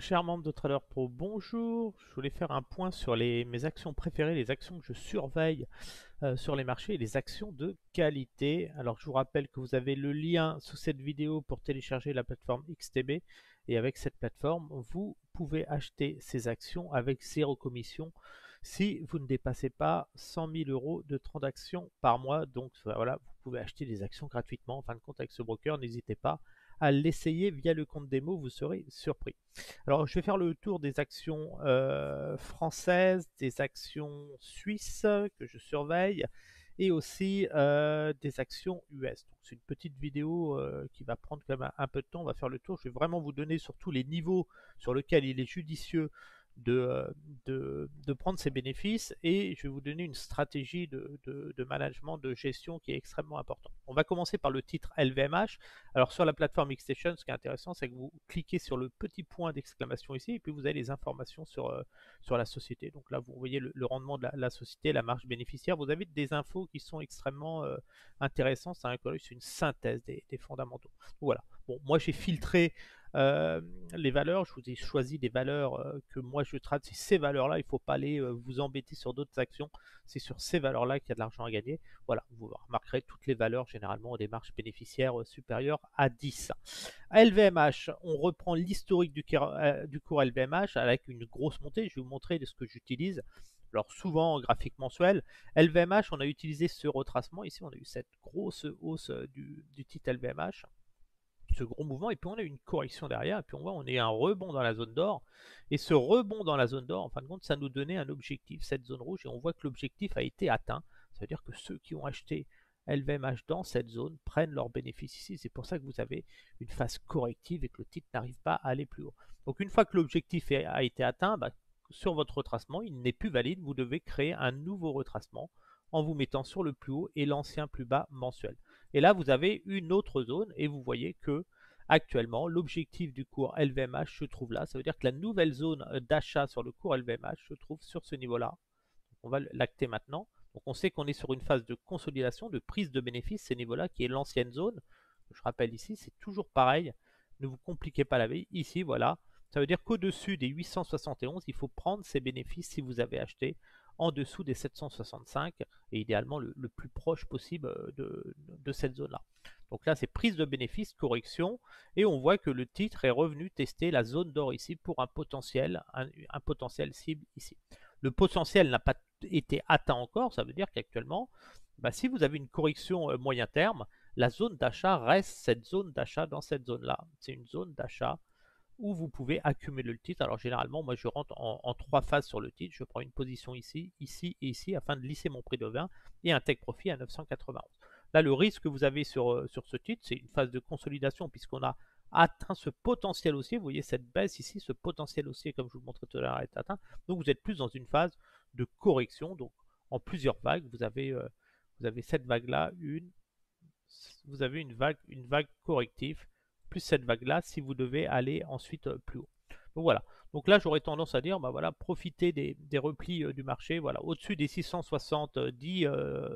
Chers membres de Trader Pro, bonjour. Je voulais faire un point sur mes actions préférées, les actions que je surveille sur les marchés et les actions de qualité. Alors je vous rappelle que vous avez le lien sous cette vidéo pour télécharger la plateforme XTB et avec cette plateforme, vous pouvez acheter ces actions avec zéro commission si vous ne dépassez pas 100 000 euros de transactions par mois. Donc voilà, vous pouvez acheter des actions gratuitement. En fin de compte, avec ce broker, n'hésitez pas à l'essayer via le compte démo, vous serez surpris. Alors, je vais faire le tour des actions françaises, des actions suisses que je surveille et aussi des actions US. Donc, c'est une petite vidéo qui va prendre quand même un peu de temps. On va faire le tour. Je vais vraiment vous donner surtout les niveaux sur lesquels il est judicieux de, de prendre ses bénéfices et je vais vous donner une stratégie de management, de gestion qui est extrêmement importante. On va commencer par le titre LVMH. Alors sur la plateforme Xstation, ce qui est intéressant, c'est que vous cliquez sur le petit point d'exclamation ici et puis vous avez les informations sur la société. Donc là, vous voyez le rendement de la société, la marge bénéficiaire. Vous avez des infos qui sont extrêmement intéressantes. C'est une synthèse des fondamentaux. Donc, voilà. Bon, moi j'ai filtré les valeurs, je vous ai choisi des valeurs que moi je trade, c'est ces valeurs-là, il ne faut pas aller vous embêter sur d'autres actions, c'est sur ces valeurs-là qu'il y a de l'argent à gagner. Voilà, vous remarquerez toutes les valeurs généralement ont des marges bénéficiaires supérieures à 10. À LVMH, on reprend l'historique du cours LVMH avec une grosse montée, je vais vous montrer de ce que j'utilise. Alors souvent en graphique mensuel, LVMH, on a utilisé ce retracement, ici on a eu cette grosse hausse du titre LVMH, ce gros mouvement, et puis on a une correction derrière, et puis on voit on est un rebond dans la zone d'or, et ce rebond dans la zone d'or, en fin de compte, ça nous donnait un objectif, cette zone rouge, et on voit que l'objectif a été atteint. Ça veut dire que ceux qui ont acheté LVMH dans cette zone prennent leurs bénéfices ici, c'est pour ça que vous avez une phase corrective et que le titre n'arrive pas à aller plus haut. Donc une fois que l'objectif a été atteint, sur votre retracement, il n'est plus valide, vous devez créer un nouveau retracement en vous mettant sur le plus haut et l'ancien plus bas mensuel. Et là, vous avez une autre zone et vous voyez que actuellement, l'objectif du cours LVMH se trouve là. Ça veut dire que la nouvelle zone d'achat sur le cours LVMH se trouve sur ce niveau-là. On va l'acter maintenant. Donc on sait qu'on est sur une phase de consolidation, de prise de bénéfices, ces niveaux-là, qui est l'ancienne zone. Je rappelle ici, c'est toujours pareil. Ne vous compliquez pas la vie. Ici, voilà. Ça veut dire qu'au-dessus des 871, il faut prendre ces bénéfices si vous avez acheté en dessous des 765 et idéalement le plus proche possible de cette zone-là. Donc là, c'est prise de bénéfices, correction, et on voit que le titre est revenu tester la zone d'or ici pour un potentiel cible ici. Le potentiel n'a pas été atteint encore, ça veut dire qu'actuellement, si vous avez une correction moyen terme, la zone d'achat reste cette zone d'achat dans cette zone-là. C'est une zone d'achat où vous pouvez accumuler le titre. Alors généralement, moi je rentre en 3 phases sur le titre. Je prends une position ici, ici et ici afin de lisser mon prix de 20 et un take profit à 991. Là, le risque que vous avez sur ce titre, c'est une phase de consolidation puisqu'on a atteint ce potentiel haussier. Vous voyez cette baisse ici, ce potentiel haussier, comme je vous le montrais tout à l'heure, est atteint. Donc vous êtes plus dans une phase de correction. Donc en plusieurs vagues, vous avez cette vague-là, vous avez une vague corrective, plus cette vague-là si vous devez aller ensuite plus haut. Donc voilà. Donc là, j'aurais tendance à dire, voilà, profitez des replis du marché. Voilà, au-dessus des 670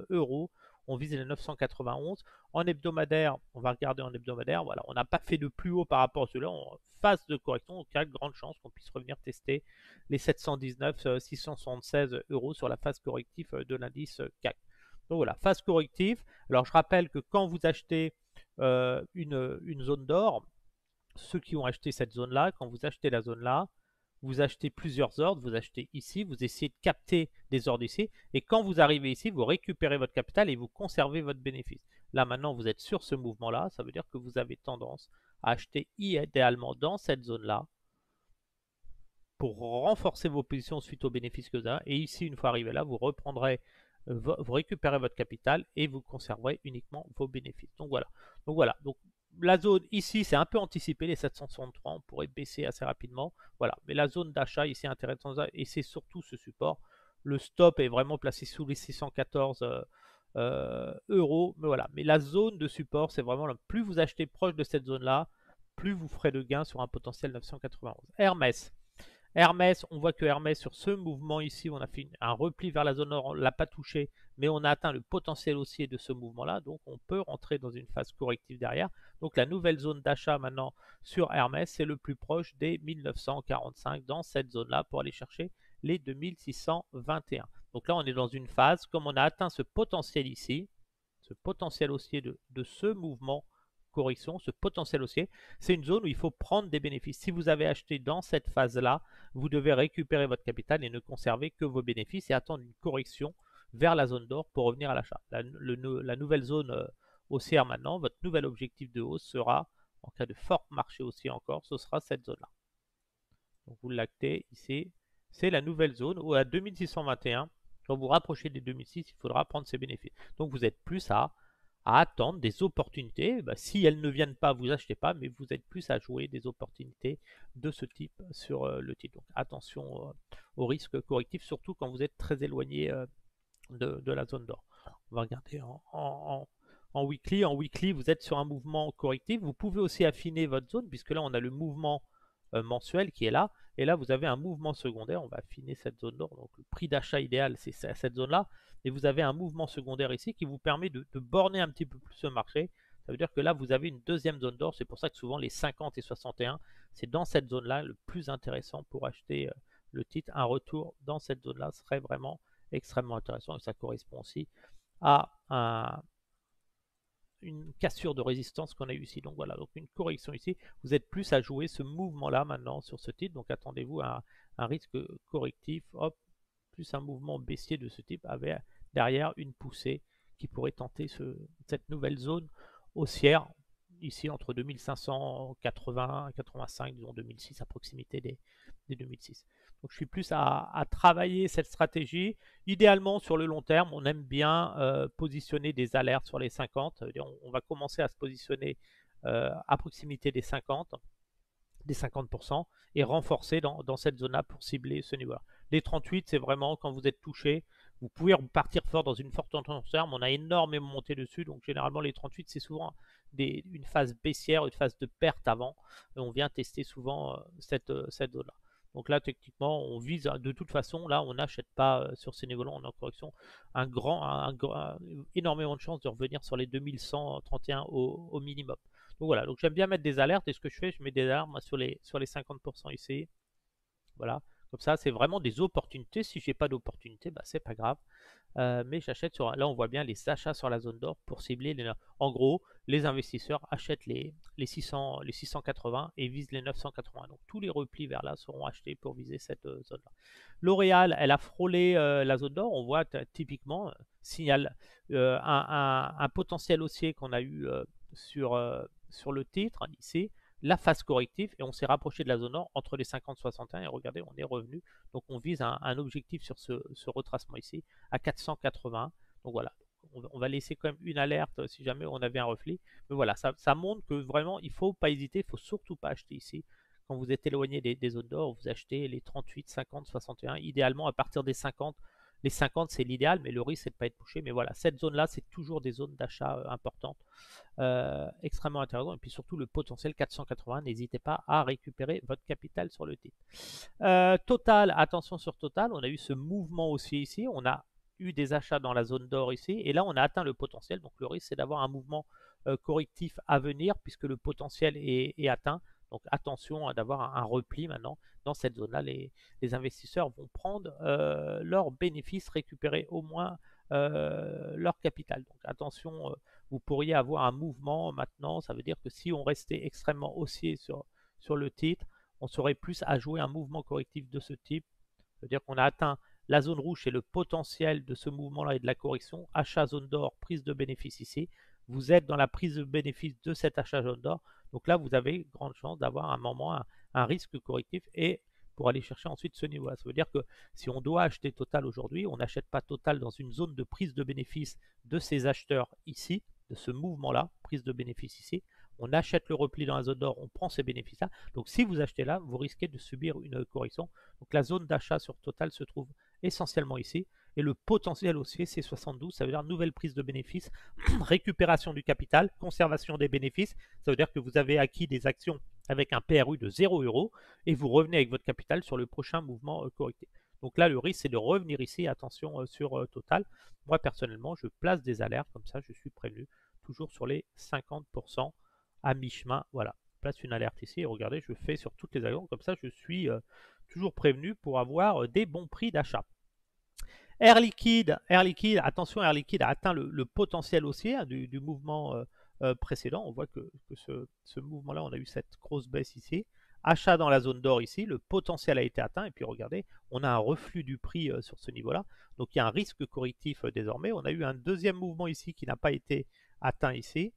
euros, on vise les 991. En hebdomadaire, on va regarder en hebdomadaire. Voilà, on n'a pas fait de plus haut par rapport à cela. En phase de correction, donc il y a de grandes chances qu'on puisse revenir tester les 719, 676 euros sur la phase corrective de l'indice CAC. Donc voilà, phase corrective. Alors je rappelle que quand vous achetez une zone d'or, ceux qui ont acheté cette zone-là, quand vous achetez la zone-là, vous achetez plusieurs ordres, vous achetez ici, vous essayez de capter des ordres ici, et quand vous arrivez ici, vous récupérez votre capital et vous conservez votre bénéfice. Là maintenant, vous êtes sur ce mouvement-là, ça veut dire que vous avez tendance à acheter idéalement dans cette zone-là pour renforcer vos positions suite aux bénéfices que vous avez. Et ici, une fois arrivé là, vous reprendrez, vous récupérez votre capital et vous conserverez uniquement vos bénéfices. Donc voilà. Donc la zone ici, c'est un peu anticipé, les 763, on pourrait baisser assez rapidement. Voilà. Mais la zone d'achat ici est intéressante et c'est surtout ce support. Le stop est vraiment placé sous les 614 euros. Mais voilà. Mais la zone de support, c'est vraiment plus vous achetez proche de cette zone-là, plus vous ferez de gains sur un potentiel 991. Hermès. Hermès, on voit que Hermès, sur ce mouvement ici, on a fait un repli vers la zone nord, on ne l'a pas touché, mais on a atteint le potentiel haussier de ce mouvement-là, donc on peut rentrer dans une phase corrective derrière. Donc la nouvelle zone d'achat maintenant sur Hermès, c'est le plus proche des 1945 dans cette zone-là pour aller chercher les 2621. Donc là, on est dans une phase, comme on a atteint ce potentiel ici, ce potentiel haussier de ce mouvement correction, ce potentiel haussier, c'est une zone où il faut prendre des bénéfices. Si vous avez acheté dans cette phase-là, vous devez récupérer votre capital et ne conserver que vos bénéfices et attendre une correction vers la zone d'or pour revenir à l'achat. La nouvelle zone haussière maintenant, votre nouvel objectif de hausse sera, en cas de fort marché haussier encore, ce sera cette zone-là. Donc vous l'actez ici, c'est la nouvelle zone où à 2621, quand vous rapprochez des 2006, il faudra prendre ces bénéfices. Donc vous êtes plus à attendre des opportunités. Bah, si elles ne viennent pas, vous achetez pas, mais vous êtes plus à jouer des opportunités de ce type sur le titre. Donc attention au risque correctif, surtout quand vous êtes très éloigné de la zone d'or. On va regarder en weekly. En weekly, vous êtes sur un mouvement correctif. Vous pouvez aussi affiner votre zone, puisque là, on a le mouvement mensuel qui est là. Et là, vous avez un mouvement secondaire. On va affiner cette zone d'or. Donc, le prix d'achat idéal, c'est cette zone-là. Et vous avez un mouvement secondaire ici qui vous permet de borner un petit peu plus ce marché. Ça veut dire que là, vous avez une deuxième zone d'or. C'est pour ça que souvent, les 50 et 61, c'est dans cette zone-là le plus intéressant pour acheter le titre. Un retour dans cette zone-là serait vraiment extrêmement intéressant. Et ça correspond aussi à une cassure de résistance qu'on a eu ici. Donc voilà, donc une correction ici. Vous êtes plus à jouer ce mouvement-là maintenant sur ce titre. Donc attendez-vous à un risque correctif. Hop, plus un mouvement baissier de ce type avec derrière une poussée qui pourrait tenter cette nouvelle zone haussière ici entre 2580 et 85, disons 2006, à proximité des 2006. Donc je suis plus à travailler cette stratégie. Idéalement, sur le long terme, on aime bien positionner des alertes sur les 50. Ça veut dire on va commencer à se positionner à proximité des 50, des 50% et renforcer dans cette zone-là pour cibler ce niveau-là. Les 38, c'est vraiment quand vous êtes touché, vous pouvez repartir fort dans une forte tendance terme. On a énormément monté dessus, donc généralement les 38, c'est souvent une phase baissière, une phase de perte avant. Et on vient tester souvent cette zone-là. Donc là, techniquement, on vise, de toute façon, là, on n'achète pas sur ces niveaux-là, on est en correction. Énormément de chances de revenir sur les 2131 au minimum. Donc voilà, donc j'aime bien mettre des alertes et ce que je fais, je mets des alertes sur les 50% ici. Voilà, comme ça, c'est vraiment des opportunités. Si j'ai pas d'opportunité, bah, c'est pas grave. Mais j'achète sur. Là, on voit bien les achats sur la zone d'or pour cibler les. En gros, les investisseurs achètent les 680 et visent les 980. Donc tous les replis vers là seront achetés pour viser cette zone-là. L'Oréal, elle a frôlé la zone d'or. On voit typiquement signal un potentiel haussier qu'on a eu sur le titre ici, la phase corrective, et on s'est rapproché de la zone nord entre les 50 et 61 et regardez, on est revenu. Donc on vise un objectif sur ce retracement ici à 480. Donc voilà, on va laisser quand même une alerte si jamais on avait un reflet. Mais voilà, ça montre que vraiment il ne faut pas hésiter, il ne faut surtout pas acheter ici. Quand vous êtes éloigné des zones d'or, vous achetez les 38, 50, 61. Idéalement à partir des 50. Les 50 c'est l'idéal, mais le risque c'est de ne pas être touché. Mais voilà, cette zone-là, c'est toujours des zones d'achat importantes. Extrêmement intéressant. Et puis surtout le potentiel 480, n'hésitez pas à récupérer votre capital sur le titre. Total, attention sur Total, on a eu ce mouvement aussi ici, on a eu des achats dans la zone d'or ici, et là on a atteint le potentiel, donc le risque c'est d'avoir un mouvement correctif à venir puisque le potentiel est atteint. Donc attention d'avoir un repli maintenant dans cette zone-là. Les investisseurs vont prendre leurs bénéfices, récupérer au moins leur capital. Donc attention, vous pourriez avoir un mouvement maintenant. Ça veut dire que si on restait extrêmement haussier sur le titre, on serait plus à jouer un mouvement correctif de ce type. Ça veut dire qu'on a atteint la zone rouge et le potentiel de ce mouvement-là et de la correction. Achat zone d'or, prise de bénéfice ici. Vous êtes dans la prise de bénéfice de cet achat zone d'or. Donc là, vous avez grande chance d'avoir un moment, un risque correctif et pour aller chercher ensuite ce niveau-là. Ça veut dire que si on doit acheter Total aujourd'hui, on n'achète pas Total dans une zone de prise de bénéfice de ces acheteurs ici, de ce mouvement-là, prise de bénéfice ici. On achète le repli dans la zone d'or, on prend ces bénéfices-là. Donc si vous achetez là, vous risquez de subir une correction. Donc la zone d'achat sur Total se trouve essentiellement ici. Et le potentiel haussier, c'est 72, ça veut dire nouvelle prise de bénéfices, récupération du capital, conservation des bénéfices. Ça veut dire que vous avez acquis des actions avec un PRU de 0 euros et vous revenez avec votre capital sur le prochain mouvement correctif. Donc là, le risque, c'est de revenir ici, attention sur Total. Moi, personnellement, je place des alertes, comme ça, je suis prévenu, toujours sur les 50% à mi-chemin. Voilà, je place une alerte ici et regardez, je fais sur toutes les actions, comme ça, je suis toujours prévenu pour avoir des bons prix d'achat. Air Liquide, attention, Air Liquide a atteint le potentiel haussier du mouvement précédent. On voit que ce mouvement-là, on a eu cette grosse baisse ici. Achat dans la zone d'or ici, le potentiel a été atteint. Et puis regardez, on a un reflux du prix sur ce niveau-là. Donc il y a un risque correctif désormais. On a eu un deuxième mouvement ici qui n'a pas été atteint ici.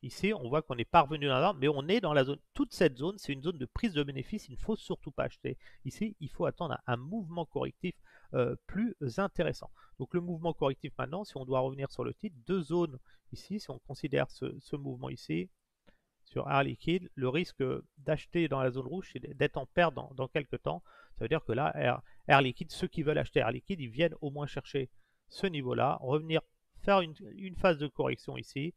Ici, on voit qu'on est parvenu dans la zone, mais on est dans la zone. Toute cette zone, c'est une zone de prise de bénéfice. Il ne faut surtout pas acheter. Ici, il faut attendre un mouvement correctif plus intéressant. Donc le mouvement correctif maintenant, si on doit revenir sur le titre, deux zones ici, si on considère ce mouvement ici, sur Air Liquide, le risque d'acheter dans la zone rouge, c'est d'être en perte dans quelques temps. Ça veut dire que là, Air Liquide, ceux qui veulent acheter Air Liquide, ils viennent au moins chercher ce niveau-là, revenir faire une phase de correction ici,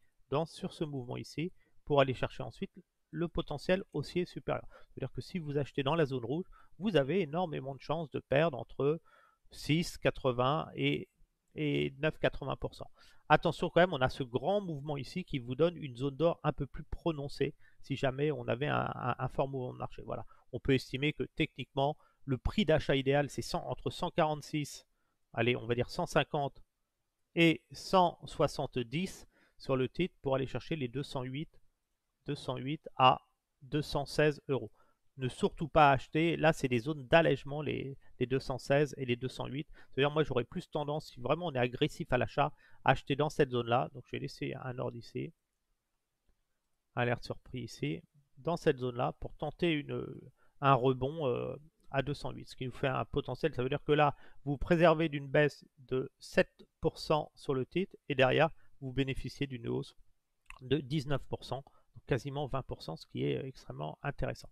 sur ce mouvement ici, pour aller chercher ensuite le potentiel haussier supérieur. C'est-à-dire que si vous achetez dans la zone rouge, vous avez énormément de chances de perdre entre 6,80 et 9,80%. Attention quand même, on a ce grand mouvement ici qui vous donne une zone d'or un peu plus prononcée si jamais on avait un fort mouvement de marché. Voilà. On peut estimer que techniquement, le prix d'achat idéal, c'est entre 146, allez, on va dire 150 et 170 sur le titre pour aller chercher les 208 à 216 euros. Ne surtout pas acheter. Là, c'est des zones d'allègement, les 216 et les 208. C'est-à-dire, moi, j'aurais plus tendance, si vraiment on est agressif à l'achat, à acheter dans cette zone-là. Donc, je vais laisser un ordre ici. Alerte surpris ici. Dans cette zone-là, pour tenter un rebond à 208. Ce qui vous fait un potentiel. Ça veut dire que là, vous préservez d'une baisse de 7% sur le titre. Et derrière, vous bénéficiez d'une hausse de 19%. Quasiment 20%, ce qui est extrêmement intéressant.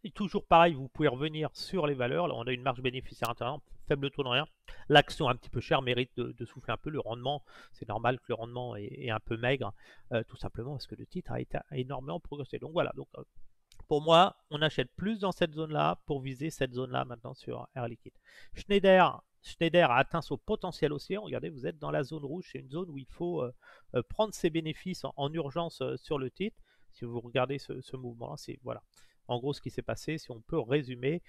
Et toujours pareil, vous pouvez revenir sur les valeurs. Là, on a une marge bénéficiaire intérieure, faible taux de rien. L'action un petit peu chère mérite de souffler un peu. Le rendement, c'est normal que le rendement est un peu maigre, tout simplement parce que le titre a été énormément progressé. Donc voilà, donc, pour moi, on achète plus dans cette zone-là pour viser cette zone-là maintenant sur Air Liquide. Schneider a atteint son potentiel haussier. Regardez, vous êtes dans la zone rouge. C'est une zone où il faut prendre ses bénéfices en urgence sur le titre. Si vous regardez ce mouvement-là, c'est voilà. En gros, ce qui s'est passé, si on peut résumer,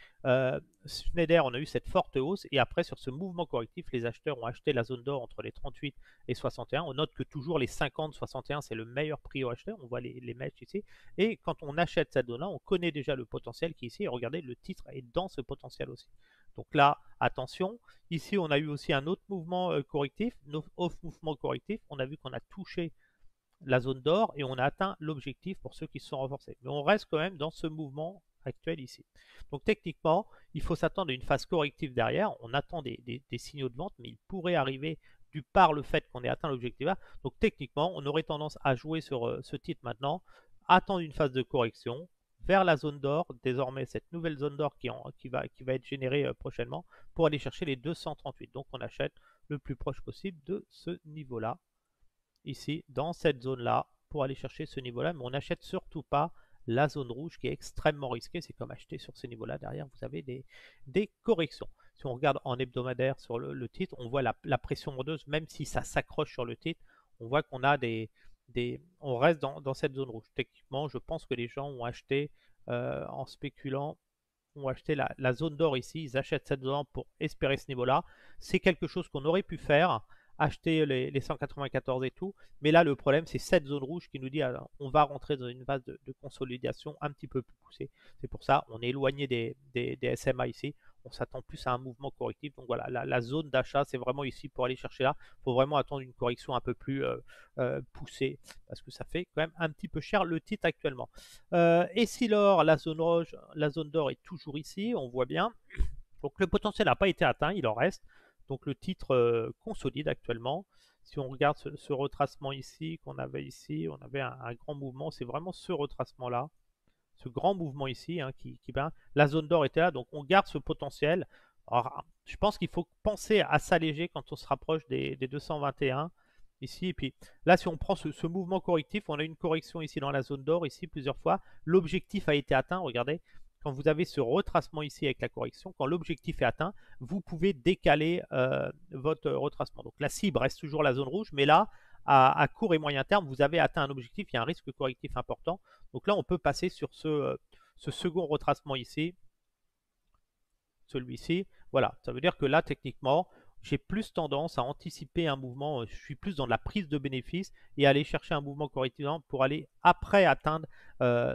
Schneider, on a eu cette forte hausse et après, sur ce mouvement correctif, les acheteurs ont acheté la zone d'or entre les 38 et 61. On note que toujours les 50-61, c'est le meilleur prix aux acheteurs. On voit les mèches ici. Et quand on achète cette zone-là, on connaît déjà le potentiel qui est ici. Et regardez, le titre est dans ce potentiel aussi. Donc là, attention. Ici, on a eu aussi un autre mouvement correctif, off mouvement correctif. On a vu qu'on a touché la zone d'or et on a atteint l'objectif pour ceux qui se sont renforcés. Mais on reste quand même dans ce mouvement actuel ici. Donc techniquement, il faut s'attendre à une phase corrective derrière. On attend des signaux de vente, mais il pourrait arriver du par le fait qu'on ait atteint l'objectif là. Donc techniquement, on aurait tendance à jouer sur ce titre maintenant, attendre une phase de correction vers la zone d'or, désormais cette nouvelle zone d'or qui va être générée prochainement pour aller chercher les 238. Donc on achète le plus proche possible de ce niveau-là ici, dans cette zone-là, pour aller chercher ce niveau-là. Mais on n'achète surtout pas la zone rouge qui est extrêmement risquée. C'est comme acheter sur ces niveaux-là. Derrière, vous avez des corrections. Si on regarde en hebdomadaire sur le titre, on voit la pression mordeuse, même si ça s'accroche sur le titre, on voit qu'on a on reste dans cette zone rouge. Techniquement, je pense que les gens ont acheté en spéculant, ont acheté la zone d'or ici. Ils achètent cette zone pour espérer ce niveau-là. C'est quelque chose qu'on aurait pu faire, acheter les 194 et tout. Mais là, le problème, c'est cette zone rouge qui nous dit on va rentrer dans une phase de consolidation un petit peu plus poussée. C'est pour ça on est éloigné des SMA ici. On s'attend plus à un mouvement correctif. Donc voilà, la zone d'achat, c'est vraiment ici pour aller chercher là. Il faut vraiment attendre une correction un peu plus poussée parce que ça fait quand même un petit peu cher le titre actuellement. Et si l'or, la zone d'or est toujours ici, on voit bien. Donc le potentiel n'a pas été atteint, il en reste. Donc le titre consolide actuellement. Si on regarde ce retracement ici, qu'on avait ici, on avait un grand mouvement. C'est vraiment ce retracement-là, ce grand mouvement ici, hein, la zone d'or était là. Donc on garde ce potentiel. Alors, je pense qu'il faut penser à s'alléger quand on se rapproche des 221. ici. Et puis là, si on prend ce mouvement correctif, on a une correction ici dans la zone d'or, ici plusieurs fois. L'objectif a été atteint, regardez. Quand vous avez ce retracement ici avec la correction, quand l'objectif est atteint, vous pouvez décaler votre retracement. Donc la cible reste toujours la zone rouge, mais là, à court et moyen terme, vous avez atteint un objectif, il y a un risque correctif important. Donc là, on peut passer sur ce second retracement ici, celui-ci. Voilà, ça veut dire que là, techniquement, j'ai plus tendance à anticiper un mouvement, je suis plus dans la prise de bénéfice et aller chercher un mouvement correctif pour aller après atteindre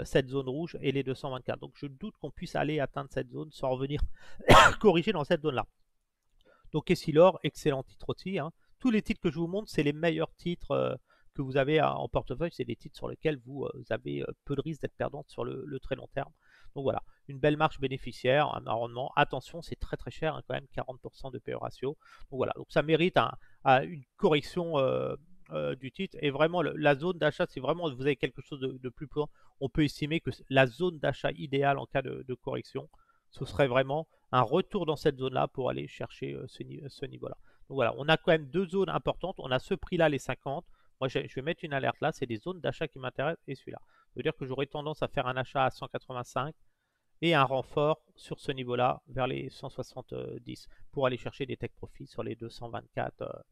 cette zone rouge et les 224. Donc je doute qu'on puisse aller atteindre cette zone sans revenir corriger dans cette zone-là. Donc Essilor, excellent titre aussi. Hein. Tous les titres que je vous montre, c'est les meilleurs titres que vous avez en portefeuille. C'est des titres sur lesquels vous avez peu de risque d'être perdant sur le très long terme. Donc voilà, une belle marge bénéficiaire, un rendement. Attention, c'est très très cher, hein, quand même 40% de PE ratio. Donc voilà, donc ça mérite une correction du titre. Et vraiment, la zone d'achat, c'est vraiment, vous avez quelque chose de plus prudent. On peut estimer que la zone d'achat idéale en cas de correction, ce serait vraiment un retour dans cette zone-là pour aller chercher ce niveau-là. Donc voilà, on a quand même deux zones importantes. On a ce prix-là, les 50. Moi, je vais mettre une alerte là. C'est des zones d'achat qui m'intéressent et celui-là. Ça veut dire que j'aurais tendance à faire un achat à 185 et un renfort sur ce niveau-là vers les 170 pour aller chercher des take profits sur les 224.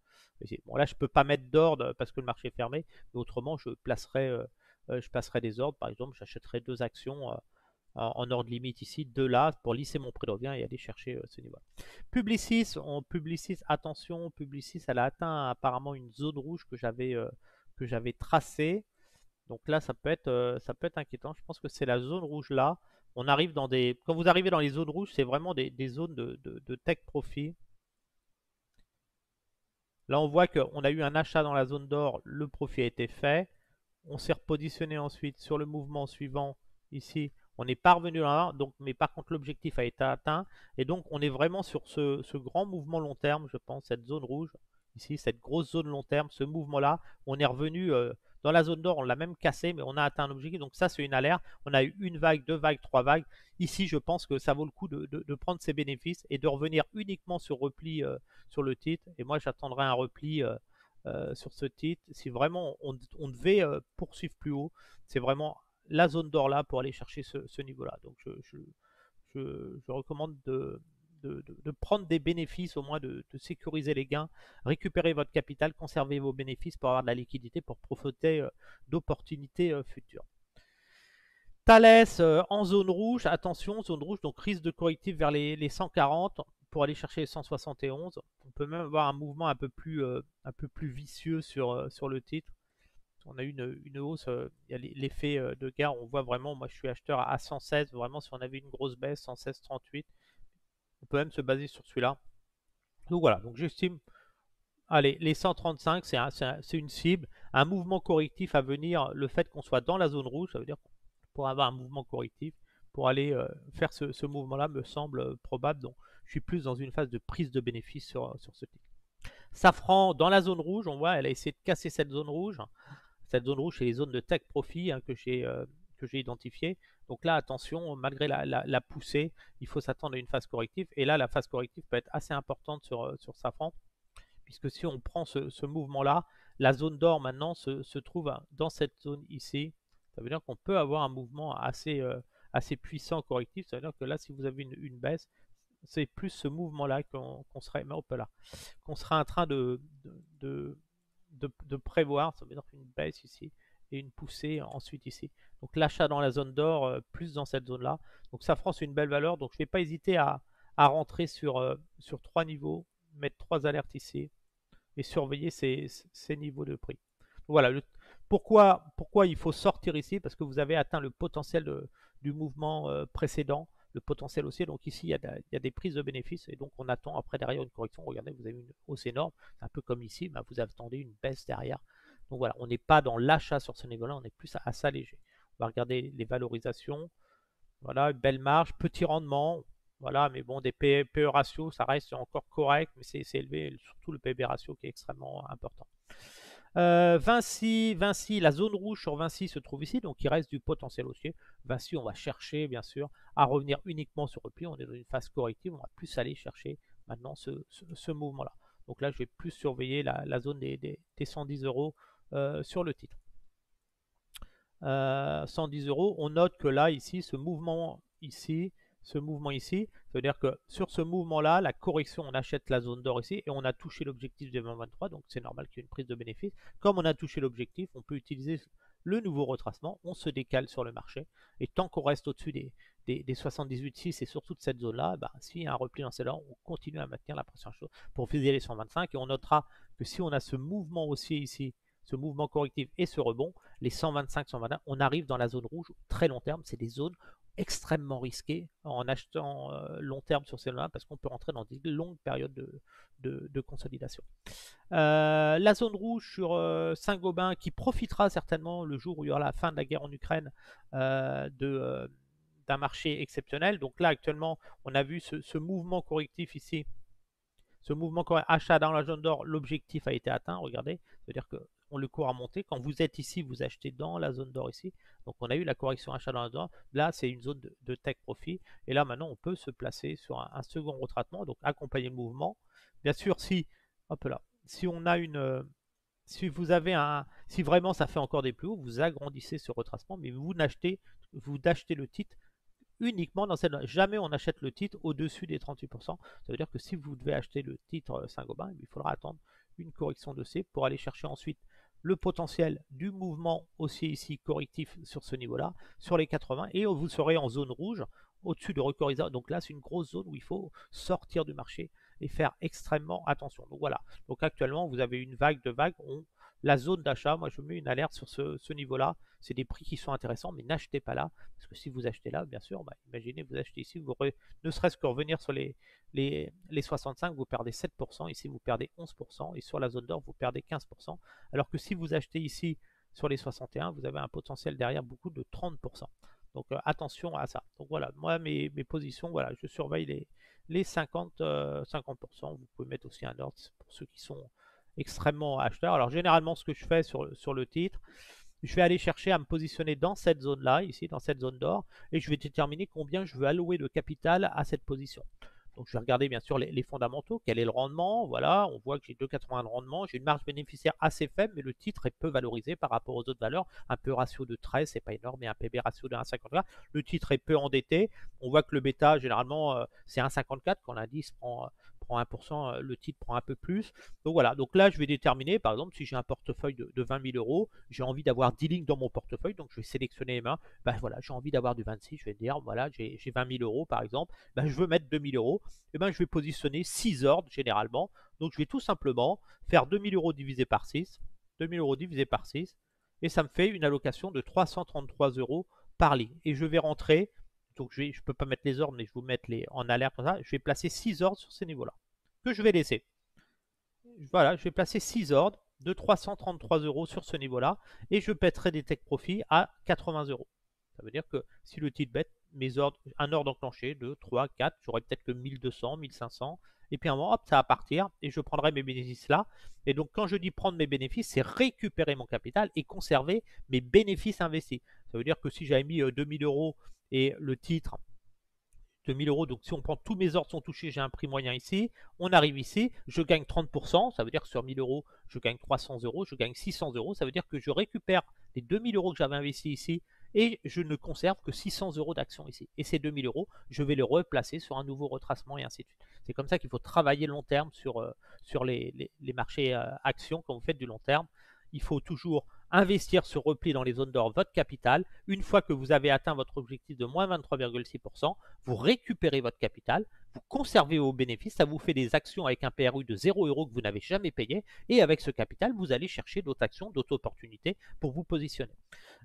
Bon, là, je ne peux pas mettre d'ordre parce que le marché est fermé. Mais autrement, je placerai des ordres. Par exemple, j'achèterai deux actions en ordre limite ici, de là, pour lisser mon prix de revient et aller chercher ce niveau. Publicis, attention, Publicis, elle a atteint apparemment une zone rouge que j'avais tracée. Donc là, ça peut être inquiétant. Je pense que c'est la zone rouge là. On arrive dans des. Quand vous arrivez dans les zones rouges, c'est vraiment des zones de take profit. Là, on voit qu'on a eu un achat dans la zone d'or, le profit a été fait. On s'est repositionné ensuite sur le mouvement suivant ici. On n'est pas revenu là, donc, mais par contre l'objectif a été atteint. Et donc on est vraiment sur ce grand mouvement long terme, je pense, cette zone rouge, ici, cette grosse zone long terme, ce mouvement-là. On est revenu dans la zone d'or, on l'a même cassé, mais on a atteint l'objectif. Donc ça, c'est une alerte. On a eu une vague, deux vagues, trois vagues. Ici, je pense que ça vaut le coup de prendre ses bénéfices et de revenir uniquement sur repli sur le titre. Et moi, j'attendrai un repli sur ce titre. Si vraiment on devait poursuivre plus haut, c'est vraiment la zone d'or là pour aller chercher ce niveau-là. Donc je recommande de prendre des bénéfices, au moins de sécuriser les gains, récupérer votre capital, conserver vos bénéfices pour avoir de la liquidité, pour profiter d'opportunités futures. Thales en zone rouge, attention, zone rouge, donc risque de correctif vers les 140 pour aller chercher les 171. On peut même avoir un mouvement un peu plus vicieux sur le titre. On a eu une hausse, il y a l'effet de guerre, on voit vraiment, moi je suis acheteur à 116, vraiment si on avait une grosse baisse, 116,38, on peut même se baser sur celui-là. Donc voilà, donc j'estime, allez, les 135, c'est une cible, un mouvement correctif à venir, le fait qu'on soit dans la zone rouge, ça veut dire qu'on pourra avoir un mouvement correctif pour aller faire ce mouvement-là me semble probable, donc je suis plus dans une phase de prise de bénéfice sur ce titre. Safran dans la zone rouge, on voit, elle a essayé de casser cette zone rouge. Cette zone rouge, c'est les zones de take profit que j'ai identifiées. Donc là, attention, malgré la poussée, il faut s'attendre à une phase corrective. Et là, la phase corrective peut être assez importante sur Safran, puisque si on prend ce mouvement-là, la zone d'or maintenant se trouve dans cette zone ici. Ça veut dire qu'on peut avoir un mouvement assez puissant correctif. Ça veut dire que là, si vous avez une baisse, c'est plus ce mouvement-là qu'on serait, mais hop là, qu'on sera en train de prévoir. Ça veut dire une baisse ici et une poussée ensuite ici. Donc l'achat dans la zone d'or, plus dans cette zone-là. Donc Safran, c'est une belle valeur. Donc je ne vais pas hésiter à rentrer sur trois niveaux, mettre trois alertes ici et surveiller ces niveaux de prix. Donc voilà, pourquoi il faut sortir ici? Parce que vous avez atteint le potentiel du mouvement précédent, le potentiel haussier. Donc ici, il y a des prises de bénéfices et donc on attend après derrière une correction. Regardez, vous avez une hausse énorme, un peu comme ici, mais vous attendez une baisse derrière. Donc voilà, on n'est pas dans l'achat sur ce niveau-là, on est plus à s'alléger. On va regarder les valorisations. Voilà, belle marge, petit rendement. Voilà, mais bon, des PE ratio, ça reste encore correct, mais c'est élevé, surtout le PB ratio qui est extrêmement important. Vinci, la zone rouge sur Vinci se trouve ici, donc il reste du potentiel haussier. Vinci, on va chercher bien sûr à revenir uniquement sur repli. On est dans une phase corrective, on va plus aller chercher maintenant ce mouvement-là. Donc là, je vais plus surveiller la zone des 110 euros sur le titre. 110 euros, on note que là, ici, ce mouvement ici, ça veut dire que sur ce mouvement-là, la correction, on achète la zone d'or ici et on a touché l'objectif des 2023, donc c'est normal qu'il y ait une prise de bénéfice. Comme on a touché l'objectif, on peut utiliser le nouveau retracement, on se décale sur le marché et tant qu'on reste au-dessus des 78,6 et surtout de cette zone-là, bah, s'il y a un repli dans celle-là, on continue à maintenir la pression chaude pour viser les 125 et on notera que si on a ce mouvement haussier ici, ce mouvement correctif et ce rebond, les 125, 121, on arrive dans la zone rouge très long terme. C'est des zones extrêmement risquées en achetant long terme sur celle-là parce qu'on peut rentrer dans des longues périodes de consolidation. La zone rouge sur Saint-Gobain qui profitera certainement le jour où il y aura la fin de la guerre en Ukraine d'un marché exceptionnel. Donc là actuellement on a vu ce mouvement correctif ici. Ce mouvement achat dans la zone d'or, l'objectif a été atteint, regardez, c'est-à-dire que le cours a monté. Quand vous êtes ici, vous achetez dans la zone d'or ici. Donc on a eu la correction achat dans la zone d'or. Là, c'est une zone de take profit. Et là, maintenant, on peut se placer sur un second retraitement, donc accompagner le mouvement. Bien sûr, si, hop là, si on a une... si vous avez si vraiment ça fait encore des plus hauts, vous agrandissez ce retracement, mais vous achetez le titre uniquement dans cette... Jamais on achète le titre au-dessus des 38%. Ça veut dire que si vous devez acheter le titre Saint-Gobain, il faudra attendre une correction de C pour aller chercher ensuite le potentiel du mouvement haussier ici correctif sur ce niveau-là, sur les 80, et vous serez en zone rouge au-dessus de record ISA. Donc là, c'est une grosse zone où il faut sortir du marché et faire extrêmement attention. Donc voilà. Donc actuellement, vous avez une vague de vagues. La zone d'achat, moi je mets une alerte sur ce niveau-là. C'est des prix qui sont intéressants, mais n'achetez pas là. Parce que si vous achetez là, bien sûr, bah, imaginez vous achetez ici, vous ne serait-ce que revenir sur les 65, vous perdez 7%. Ici, vous perdez 11%. Et sur la zone d'or, vous perdez 15%. Alors que si vous achetez ici sur les 61, vous avez un potentiel derrière beaucoup de 30%. Donc attention à ça. Donc voilà, moi mes positions, voilà, je surveille les 50%. Vous pouvez mettre aussi un ordre pour ceux qui sont extrêmement acheteurs. Alors généralement, ce que je fais sur le titre, je vais aller chercher à me positionner dans cette zone-là, ici, dans cette zone d'or, et je vais déterminer combien je veux allouer de capital à cette position. Donc je vais regarder bien sûr les fondamentaux, quel est le rendement, voilà, on voit que j'ai 2,80 de rendement, j'ai une marge bénéficiaire assez faible, mais le titre est peu valorisé par rapport aux autres valeurs, un peu ratio de 13, c'est pas énorme, et un PB ratio de 1,54, le titre est peu endetté, on voit que le bêta généralement c'est 1,54, quand l'indice prend 1%, le titre prend un peu plus. Donc voilà, donc là je vais déterminer, par exemple, si j'ai un portefeuille de 20 000 euros, j'ai envie d'avoir 10 lignes dans mon portefeuille, donc je vais sélectionner les mains, ben voilà, j'ai envie d'avoir du 26, je vais dire, voilà, j'ai 20 000 euros par exemple, ben je veux mettre 2 000 euros, et ben je vais positionner 6 ordres généralement, donc je vais tout simplement faire 2 000 euros divisé par 6, 2 000 euros divisé par 6, et ça me fait une allocation de 333 euros par ligne, et je vais rentrer. Donc je ne peux pas mettre les ordres, mais je vais vous mettre en alerte comme ça. Je vais placer 6 ordres sur ces niveaux-là, que je vais laisser. Voilà, je vais placer 6 ordres de 333 euros sur ce niveau-là, et je pèterai des take profits à 80 euros. Ça veut dire que si le titre bête, un ordre enclenché, 2, 3, 4, j'aurai peut-être que 1200, 1500, et puis à un moment, hop, ça va partir, et je prendrai mes bénéfices là. Et donc quand je dis prendre mes bénéfices, c'est récupérer mon capital et conserver mes bénéfices investis. Ça veut dire que si j'avais mis 2000 euros et le titre 2000 euros, donc si on prend tous mes ordres sont touchés, j'ai un prix moyen ici, on arrive ici, je gagne 30%, ça veut dire que sur 1000 euros, je gagne 300 euros, je gagne 600 euros, ça veut dire que je récupère les 2000 euros que j'avais investis ici et je ne conserve que 600 euros d'actions ici. Et ces 2000 euros, je vais les replacer sur un nouveau retracement et ainsi de suite. C'est comme ça qu'il faut travailler long terme sur les marchés actions quand vous faites du long terme. Il faut toujours investir ce repli dans les zones d'or votre capital. Une fois que vous avez atteint votre objectif de moins 23,6%, vous récupérez votre capital, vous conservez vos bénéfices, ça vous fait des actions avec un PRU de 0 € que vous n'avez jamais payé, et avec ce capital, vous allez chercher d'autres actions, d'autres opportunités pour vous positionner.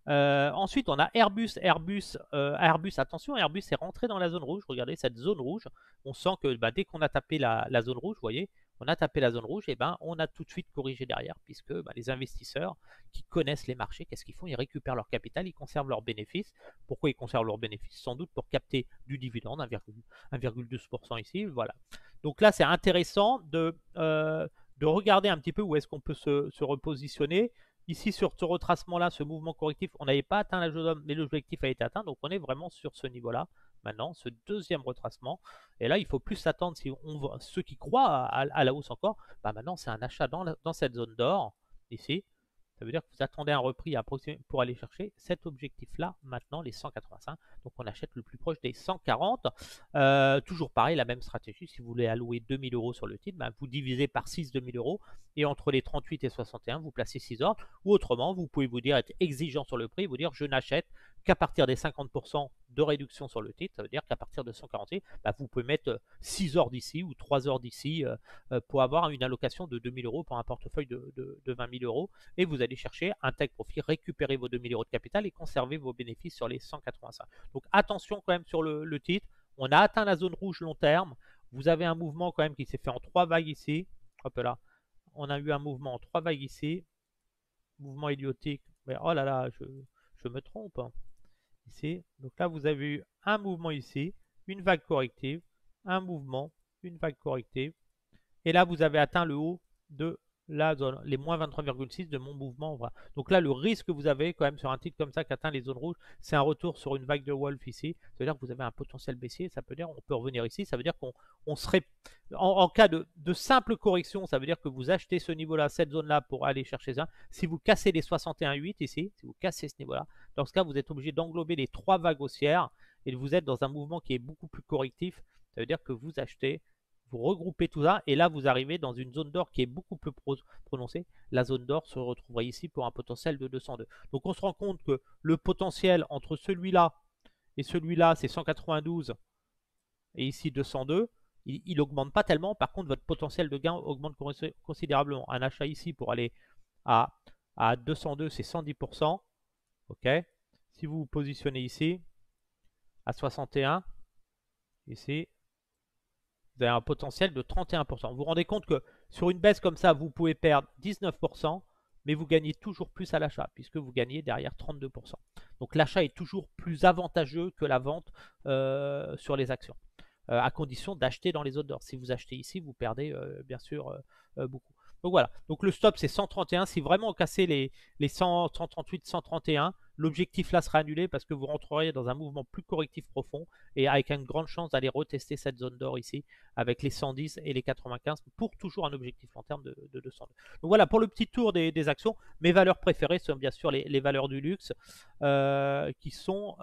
Ensuite, on a Airbus. Attention, Airbus est rentré dans la zone rouge. Regardez cette zone rouge. On sent que dès qu'on a tapé la zone rouge, vous voyez, on a tapé la zone rouge, et on a tout de suite corrigé derrière, puisque les investisseurs qui connaissent les marchés, qu'est-ce qu'ils font? Ils récupèrent leur capital, ils conservent leurs bénéfices. Pourquoi ils conservent leurs bénéfices? Sans doute pour capter du dividende, 1,12% ici, voilà. Donc là, c'est intéressant de regarder un petit peu où est-ce qu'on peut se repositionner. Ici, sur ce retracement-là, ce mouvement correctif, on n'avait pas atteint la zone d'homme, mais l'objectif a été atteint, donc on est vraiment sur ce niveau-là. maintenant, ce deuxième retracement. Et là, il faut plus s'attendre, si on voit ceux qui croient à la hausse encore, bah maintenant c'est un achat dans cette zone d'or, ici. Ça veut dire que vous attendez un repris pour aller chercher cet objectif-là, maintenant, les 185. Donc on achète le plus proche des 140. Toujours pareil, la même stratégie. Si vous voulez allouer 2000 euros sur le titre, bah, vous divisez par 6 2000 euros. Et entre les 38 et 61, vous placez 6 ordres. Ou autrement, vous pouvez vous dire, être exigeant sur le prix, vous dire je n'achète qu'à partir des 50% de réduction sur le titre. Ça veut dire qu'à partir de 148, bah, vous pouvez mettre 6 ordres ici ou 3 ordres ici pour avoir une allocation de 2000 euros pour un portefeuille de 20 000 euros. Et vous allez chercher un take profit, récupérer vos 2000 euros de capital et conserver vos bénéfices sur les 185. Donc attention quand même sur le titre. On a atteint la zone rouge long terme. Vous avez un mouvement quand même qui s'est fait en 3 vagues ici. Hop là. On a eu un mouvement en 3 vagues ici. Mouvement idiotique. Mais oh là là, je me trompe. Ici. Donc là, vous avez eu un mouvement ici, une vague corrective, un mouvement, une vague corrective. Et là, vous avez atteint le haut de la zone, les moins 23,6 de mon mouvement. Voilà. Donc là, le risque que vous avez quand même sur un titre comme ça qui atteint les zones rouges, c'est un retour sur une vague de Wolf ici. Ça veut dire que vous avez un potentiel baissier. Ça peut dire on peut revenir ici. Ça veut dire qu'on serait, en cas de simple correction, ça veut dire que vous achetez ce niveau-là, cette zone-là pour aller chercher un. Si vous cassez les 61,8 ici, si vous cassez ce niveau-là, dans ce cas, vous êtes obligé d'englober les 3 vagues haussières et vous êtes dans un mouvement qui est beaucoup plus correctif. Ça veut dire que vous achetez, vous regroupez tout ça et là vous arrivez dans une zone d'or qui est beaucoup plus prononcée. La zone d'or se retrouverait ici pour un potentiel de 202. Donc on se rend compte que le potentiel entre celui-là et celui-là c'est 192 et ici 202. Il n'augmente pas tellement. Par contre votre potentiel de gain augmente considérablement. Un achat ici pour aller à 202 c'est 110%. Ok. Si vous vous positionnez ici à 61, ici vous avez un potentiel de 31%. Vous vous rendez compte que sur une baisse comme ça, vous pouvez perdre 19%, mais vous gagnez toujours plus à l'achat, puisque vous gagnez derrière 32%. Donc l'achat est toujours plus avantageux que la vente sur les actions, à condition d'acheter dans les zones d'or. Si vous achetez ici, vous perdez bien sûr beaucoup. Donc voilà, donc le stop c'est 131. Si vraiment on cassait les 100, 138, 131, l'objectif là sera annulé parce que vous rentreriez dans un mouvement plus correctif profond et avec une grande chance d'aller retester cette zone d'or ici avec les 110 et les 95 pour toujours un objectif long terme de 202. Donc voilà pour le petit tour des actions. Mes valeurs préférées sont bien sûr les valeurs du luxe qui sont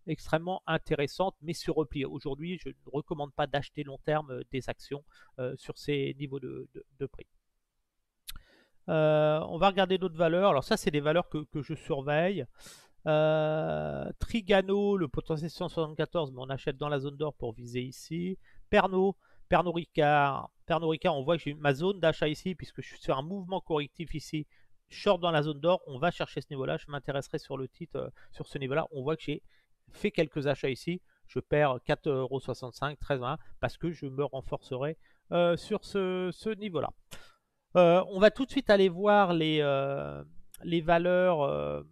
extrêmement intéressantes mais sur repli. Aujourd'hui, je ne recommande pas d'acheter long terme des actions sur ces niveaux de prix. On va regarder d'autres valeurs. Alors ça, c'est des valeurs que je surveille. Trigano, le potentiel 174, mais on achète dans la zone d'or pour viser ici. Pernod Ricard, on voit que j'ai ma zone d'achat ici, puisque je suis sur un mouvement correctif ici. Short dans la zone d'or, on va chercher ce niveau-là. Je m'intéresserai sur le titre, sur ce niveau-là. On voit que j'ai fait quelques achats ici. Je perds 4,65€, 13,1, parce que je me renforcerai sur ce niveau-là. On va tout de suite aller voir les valeurs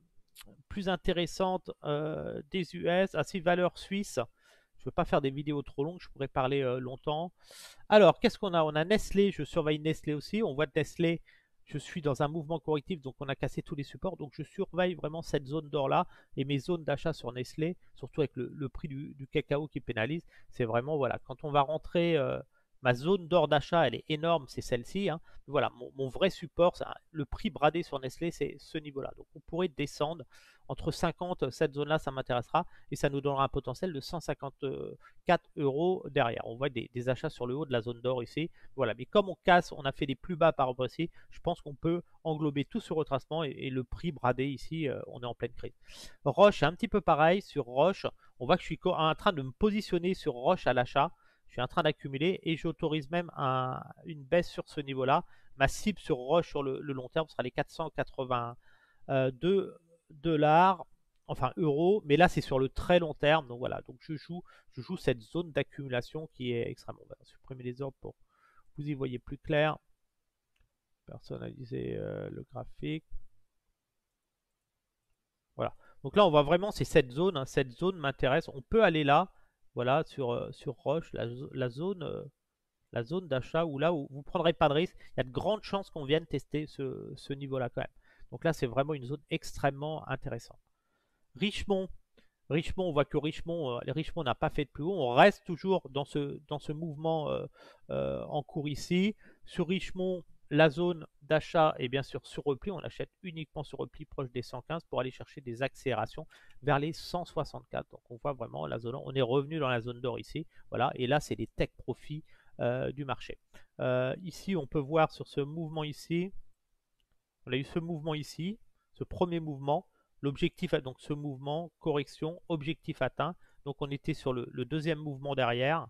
plus intéressantes des US, ces valeurs suisses. Je ne veux pas faire des vidéos trop longues, je pourrais parler longtemps. Alors, qu'est-ce qu'on a? On a Nestlé, je surveille Nestlé aussi. On voit Nestlé, je suis dans un mouvement correctif, donc on a cassé tous les supports. Donc je surveille vraiment cette zone d'or là et mes zones d'achat sur Nestlé, surtout avec le prix du cacao qui pénalise. C'est vraiment, voilà, quand on va rentrer... ma zone d'or d'achat, elle est énorme, c'est celle-ci. Hein. Voilà, mon vrai support, le prix bradé sur Nestlé, c'est ce niveau-là. Donc on pourrait descendre entre 50, cette zone-là, ça m'intéressera. Et ça nous donnera un potentiel de 154€ derrière. On voit des achats sur le haut de la zone d'or ici. Voilà, mais comme on casse, on a fait des plus bas par rapport ici, je pense qu'on peut englober tout ce retracement et le prix bradé ici, on est en pleine crise. Roche, c'est un petit peu pareil. Sur Roche, on voit que je suis en train de me positionner sur Roche à l'achat. Je suis en train d'accumuler et j'autorise même une baisse sur ce niveau-là. Ma cible sur Roche sur le long terme sera les 482 $, enfin euros, mais là c'est sur le très long terme. Donc voilà, donc je joue cette zone d'accumulation qui est extrêmement. On va supprimer les ordres pour que vous y voyez plus clair. Personnaliser le graphique. Voilà. Donc là on voit vraiment c'est cette zone. Hein. Cette zone m'intéresse. On peut aller là. Voilà, sur Roche, la zone d'achat où là où vous ne prendrez pas de risque, il y a de grandes chances qu'on vienne tester ce niveau-là quand même. Donc là, c'est vraiment une zone extrêmement intéressante. Richemont, Richemont, on voit que Richemont n'a pas fait de plus haut. On reste toujours dans ce mouvement en cours ici. Sur Richemont, la zone d'achat est bien sûr sur repli. On achète uniquement sur repli proche des 115 pour aller chercher des accélérations vers les 164. Donc on voit vraiment la zone. On est revenu dans la zone d'or ici. Voilà. Et là, c'est les tech profits du marché. Ici, on peut voir sur ce mouvement ici. On a eu ce mouvement ici, ce premier mouvement. L'objectif, donc ce mouvement, correction, objectif atteint. Donc on était sur le deuxième mouvement derrière.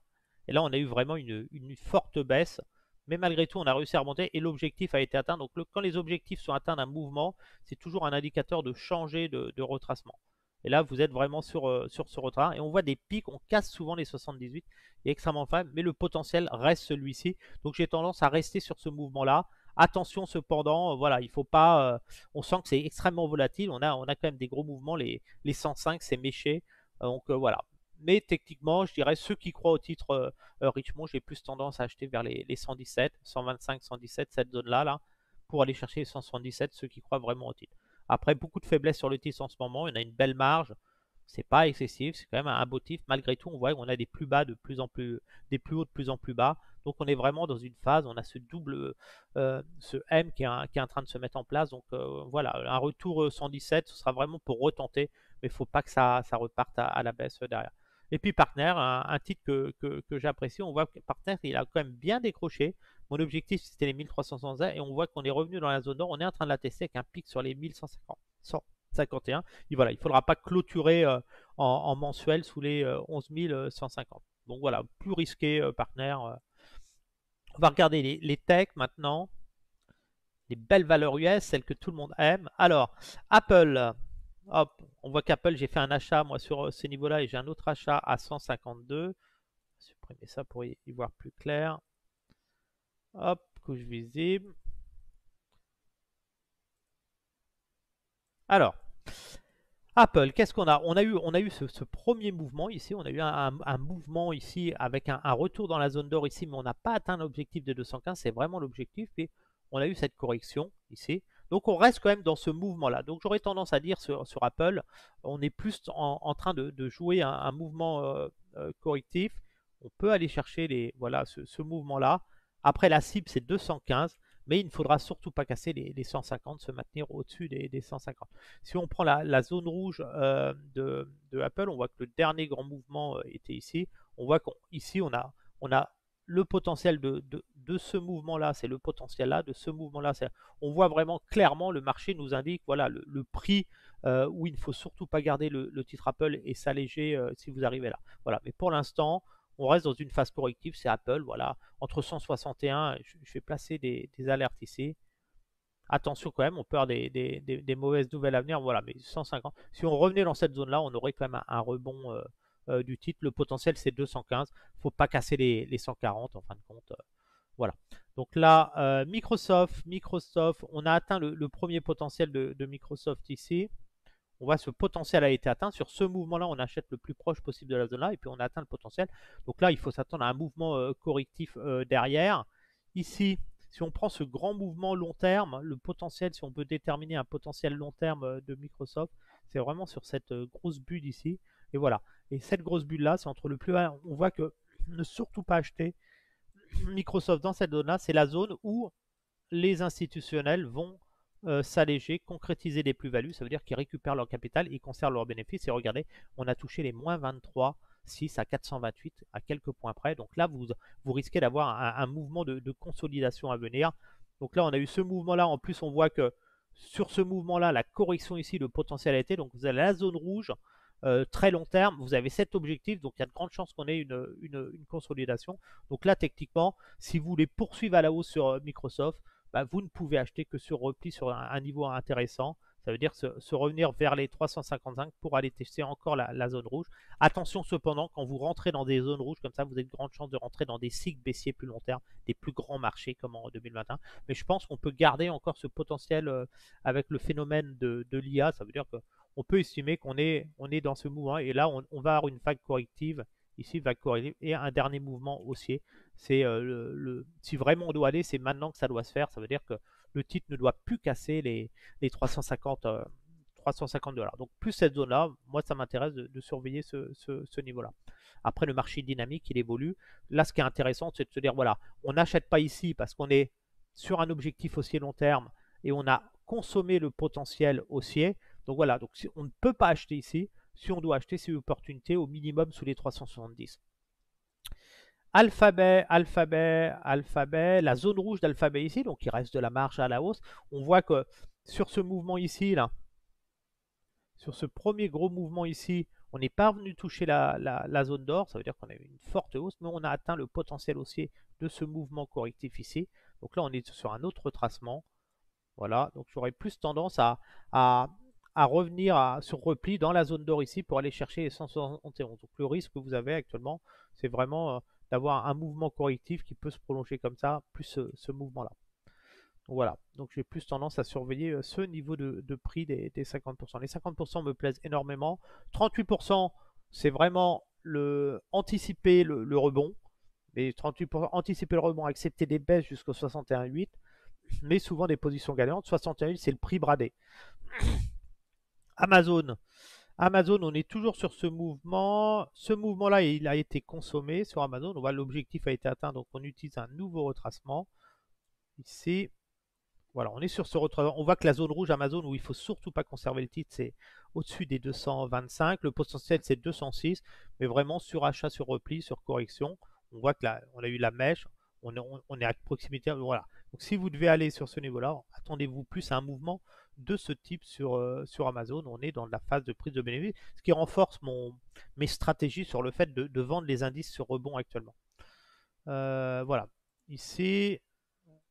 Et là, on a eu vraiment une forte baisse. Mais malgré tout, on a réussi à remonter et l'objectif a été atteint. Donc quand les objectifs sont atteints d'un mouvement, c'est toujours un indicateur de changer de retracement. Et là, vous êtes vraiment sur ce retard. Et on voit des pics, on casse souvent les 78. Il est extrêmement faible, mais le potentiel reste celui-ci. Donc j'ai tendance à rester sur ce mouvement-là. Attention cependant, voilà, il faut pas. On sent que c'est extrêmement volatile. On a quand même des gros mouvements. Les 105, c'est méché. Donc voilà. Mais techniquement, je dirais ceux qui croient au titre Richemont, j'ai plus tendance à acheter vers les 117, 125, 117, cette zone-là, là, pour aller chercher les 177, ceux qui croient vraiment au titre. Après, beaucoup de faiblesse sur le titre en ce moment. Il y en a une belle marge. C'est pas excessif, c'est quand même un beau titre. Malgré tout, on voit qu'on a des plus bas de plus en plus, des plus hauts de plus en plus bas. Donc on est vraiment dans une phase, on a ce double, ce M qui est en train de se mettre en place. Donc voilà, un retour 117, ce sera vraiment pour retenter, mais il ne faut pas que ça reparte à la baisse derrière. Et puis Partner, un titre que j'apprécie, on voit que Partner, il a quand même bien décroché. Mon objectif, c'était les 1311 et on voit qu'on est revenu dans la zone d'or. On est en train de la tester avec un pic sur les 1150. 151. Et voilà, il ne faudra pas clôturer en mensuel sous les 11 150. Donc voilà, plus risqué Partner. On va regarder les techs maintenant. Les belles valeurs US, celles que tout le monde aime. Alors, Apple. Hop, on voit qu'Apple, j'ai fait un achat moi sur ces niveaux-là et j'ai un autre achat à 152. Supprimer ça pour y voir plus clair. Hop, couche visible. Alors, Apple, qu'est-ce qu'on a? On a eu ce premier mouvement ici, on a eu un mouvement ici avec un retour dans la zone d'or ici, mais on n'a pas atteint l'objectif de 215, c'est vraiment l'objectif, et on a eu cette correction ici. Donc on reste quand même dans ce mouvement-là. Donc j'aurais tendance à dire sur Apple, on est plus en train de jouer un mouvement correctif. On peut aller chercher voilà, ce mouvement-là. Après la cible c'est 215, mais il ne faudra surtout pas casser les 150, se maintenir au-dessus des 150. Si on prend la zone rouge de Apple, on voit que le dernier grand mouvement était ici. On voit qu'ici, on a le potentiel de ce mouvement-là, c'est le potentiel là, de ce mouvement-là. On voit vraiment clairement, le marché nous indique voilà, le prix où il ne faut surtout pas garder le titre Apple et s'alléger si vous arrivez là. Voilà. Mais pour l'instant, on reste dans une phase corrective, c'est Apple, voilà, entre 161, je vais placer des alertes ici. Attention quand même, on peut avoir des mauvaises nouvelles à venir, voilà, mais 150. Si on revenait dans cette zone-là, on aurait quand même un rebond du titre. Le potentiel, c'est 215. Il ne faut pas casser les 140 en fin de compte. Voilà. Donc là, Microsoft, on a atteint le premier potentiel de Microsoft ici. On voit ce potentiel a été atteint. Sur ce mouvement-là, on achète le plus proche possible de la zone-là et puis on a atteint le potentiel. Donc là, il faut s'attendre à un mouvement correctif derrière. Ici, si on prend ce grand mouvement long terme, le potentiel, si on peut déterminer un potentiel long terme de Microsoft, c'est vraiment sur cette grosse bulle ici. Et voilà. Et cette grosse bulle-là, c'est entre le plus bas. On voit que ne surtout pas acheter Microsoft dans cette zone-là. C'est la zone où les institutionnels vont s'alléger, concrétiser des plus-values, ça veut dire qu'ils récupèrent leur capital, ils conservent leurs bénéfices. Et regardez, on a touché les moins 23,6 à 428 à quelques points près. Donc là, vous risquez d'avoir un mouvement de consolidation à venir. Donc là, on a eu ce mouvement-là. En plus, on voit que sur ce mouvement-là, la correction ici, le potentiel a été. Donc vous avez la zone rouge, très long terme, vous avez cet objectif, donc il y a de grandes chances qu'on ait une consolidation. Donc là, techniquement, si vous voulez poursuivre à la hausse sur Microsoft, bah, vous ne pouvez acheter que sur repli sur un niveau intéressant. Ça veut dire se revenir vers les 355 pour aller tester encore la zone rouge. Attention cependant, quand vous rentrez dans des zones rouges comme ça, vous avez de grandes chances de rentrer dans des cycles baissiers plus long terme, des plus grands marchés comme en 2021. Mais je pense qu'on peut garder encore ce potentiel avec le phénomène de l'IA. Ça veut dire qu'on peut estimer qu'on est dans ce mouvement et là, on va avoir une vague corrective. Ici, vague corrective et un dernier mouvement haussier. C'est si vraiment on doit aller, c'est maintenant que ça doit se faire. Ça veut dire que le titre ne doit plus casser les 350 $350. Donc plus cette zone-là, moi ça m'intéresse de surveiller ce niveau-là. Après le marché dynamique, il évolue. Là ce qui est intéressant, c'est de se dire, voilà, on n'achète pas ici parce qu'on est sur un objectif haussier long terme et on a consommé le potentiel haussier. Donc voilà, donc si on ne peut pas acheter ici. Si on doit acheter, c'est une opportunité au minimum sous les 370. Alphabet, la zone rouge d'Alphabet ici, donc il reste de la marge à la hausse. On voit que sur ce mouvement ici, là, sur ce premier gros mouvement ici, on n'est pas venu toucher la zone d'or. Ça veut dire qu'on a eu une forte hausse, mais on a atteint le potentiel haussier de ce mouvement correctif ici. Donc là, on est sur un autre retracement. Voilà, donc j'aurais plus tendance à revenir sur repli dans la zone d'or ici pour aller chercher les 171. Donc le risque que vous avez actuellement, c'est vraiment d'avoir un mouvement correctif qui peut se prolonger comme ça, plus ce mouvement-là. Voilà, donc j'ai plus tendance à surveiller ce niveau de prix des 50%. Les 50% me plaisent énormément. 38%, c'est vraiment anticiper le rebond. Mais 38%, anticiper le rebond, accepter des baisses jusqu'au 61,8, mais souvent des positions gagnantes. 61,8, c'est le prix bradé. Amazon. Amazon, on est toujours sur ce mouvement. Ce mouvement-là, il a été consommé sur Amazon. On voit l'objectif a été atteint, donc on utilise un nouveau retracement. Ici, voilà, on est sur ce retracement. On voit que la zone rouge Amazon, où il ne faut surtout pas conserver le titre, c'est au-dessus des 225. Le potentiel, c'est 206. Mais vraiment, sur achat, sur repli, sur correction. On voit que là, on a eu la mèche. On est à proximité. Voilà. Donc, si vous devez aller sur ce niveau-là, attendez-vous plus à un mouvement de ce type sur Amazon. On est dans la phase de prise de bénéfice, ce qui renforce mes stratégies sur le fait de vendre les indices sur rebond actuellement. Voilà. Ici,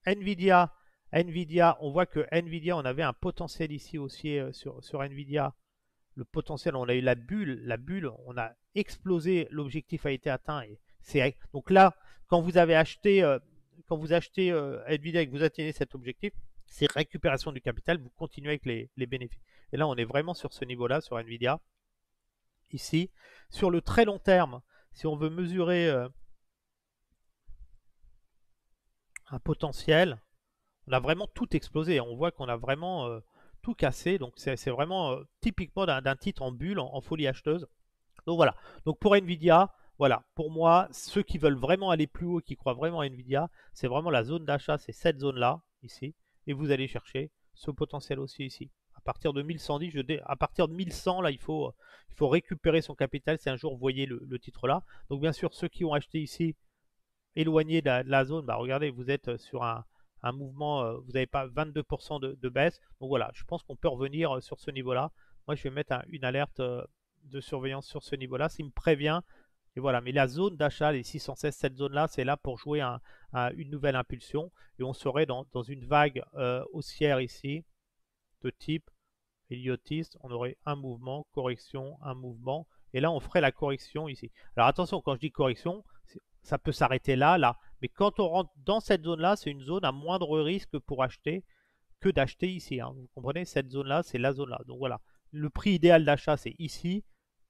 Nvidia. Nvidia, on voit que Nvidia, on avait un potentiel ici aussi sur Nvidia. Le potentiel, on a eu la bulle, on a explosé, l'objectif a été atteint. Donc là, quand vous achetez Nvidia et que vous atteignez cet objectif, c'est récupération du capital, vous continuez avec les bénéfices. Et là, on est vraiment sur ce niveau-là, sur Nvidia. Ici, sur le très long terme, si on veut mesurer un potentiel, on a vraiment tout explosé. On voit qu'on a vraiment tout cassé. Donc c'est vraiment typiquement d'un titre en bulle, en folie acheteuse. Donc voilà. Donc pour Nvidia, voilà. Pour moi, ceux qui veulent vraiment aller plus haut, qui croient vraiment à Nvidia, c'est vraiment la zone d'achat, c'est cette zone-là, ici. Et vous allez chercher ce potentiel aussi ici. À partir de 1110, à partir de 1100, là, il faut récupérer son capital si un jour vous voyez le titre là. Donc bien sûr, ceux qui ont acheté ici, éloigné de la zone, bah regardez, vous êtes sur un mouvement, vous n'avez pas 22% de baisse. Donc voilà, je pense qu'on peut revenir sur ce niveau-là. Moi, je vais mettre une alerte de surveillance sur ce niveau-là. S'il me prévient, et voilà. Mais la zone d'achat, les 616, cette zone-là, c'est là pour jouer une nouvelle impulsion. Et on serait dans une vague haussière ici, de type Eliotiste. On aurait un mouvement, correction, un mouvement. Et là, on ferait la correction ici. Alors attention, quand je dis correction, ça peut s'arrêter là. Mais quand on rentre dans cette zone-là, c'est une zone à moindre risque pour acheter que d'acheter ici. Hein. Vous comprenez? Cette zone-là, c'est la zone-là. Donc voilà. Le prix idéal d'achat, c'est ici.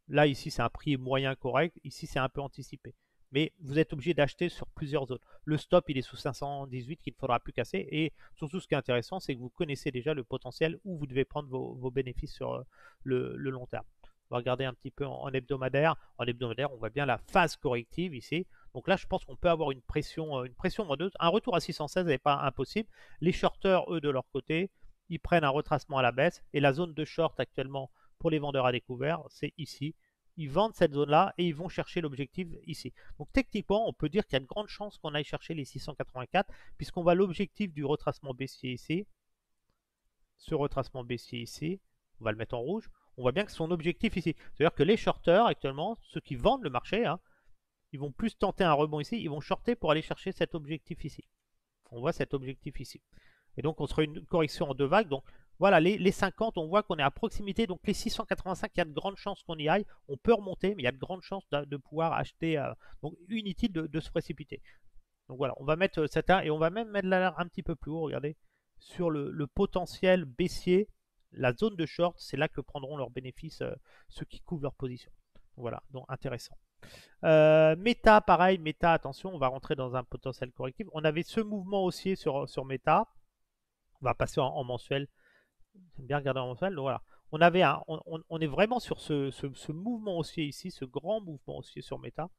Là, ici, c'est un prix moyen correct. Ici, c'est un peu anticipé. Mais vous êtes obligé d'acheter sur plusieurs zones. Le stop, il est sous 518 qu'il ne faudra plus casser. Et surtout, ce qui est intéressant, c'est que vous connaissez déjà le potentiel où vous devez prendre vos bénéfices sur le long terme. On va regarder un petit peu en hebdomadaire. En hebdomadaire, on voit bien la phase corrective ici. Donc là, je pense qu'on peut avoir une pression moindre. Un retour à 616 n'est pas impossible. Les shorteurs, eux, de leur côté, ils prennent un retracement à la baisse. Et la zone de short actuellement pour les vendeurs à découvert, c'est ici. Ils vendent cette zone-là et ils vont chercher l'objectif ici. Donc techniquement, on peut dire qu'il y a de grandes chances qu'on aille chercher les 684 puisqu'on voit l'objectif du retracement baissier ici. Ce retracement baissier ici, on va le mettre en rouge. On voit bien que son objectif ici. C'est-à-dire que les shorteurs actuellement, ceux qui vendent le marché, hein, ils vont plus tenter un rebond ici, ils vont shorter pour aller chercher cet objectif ici. On voit cet objectif ici. Et donc on sera une correction en deux vagues. Donc voilà, les 50, on voit qu'on est à proximité. Donc les 685, il y a de grandes chances qu'on y aille. On peut remonter, mais il y a de grandes chances de pouvoir acheter. Donc inutile de se précipiter. Donc voilà, on va mettre cette et on va même mettre l'alerte un petit peu plus haut, regardez. Sur le potentiel baissier, la zone de short, c'est là que prendront leurs bénéfices ceux qui couvrent leur position. Voilà, donc intéressant. Meta, pareil, Meta, attention, on va rentrer dans un potentiel correctif. On avait ce mouvement haussier sur Meta. On va passer en mensuel. J'aime bien regarder en mensuel. Donc voilà, on est vraiment sur ce mouvement haussier ici, ce grand mouvement haussier sur Meta.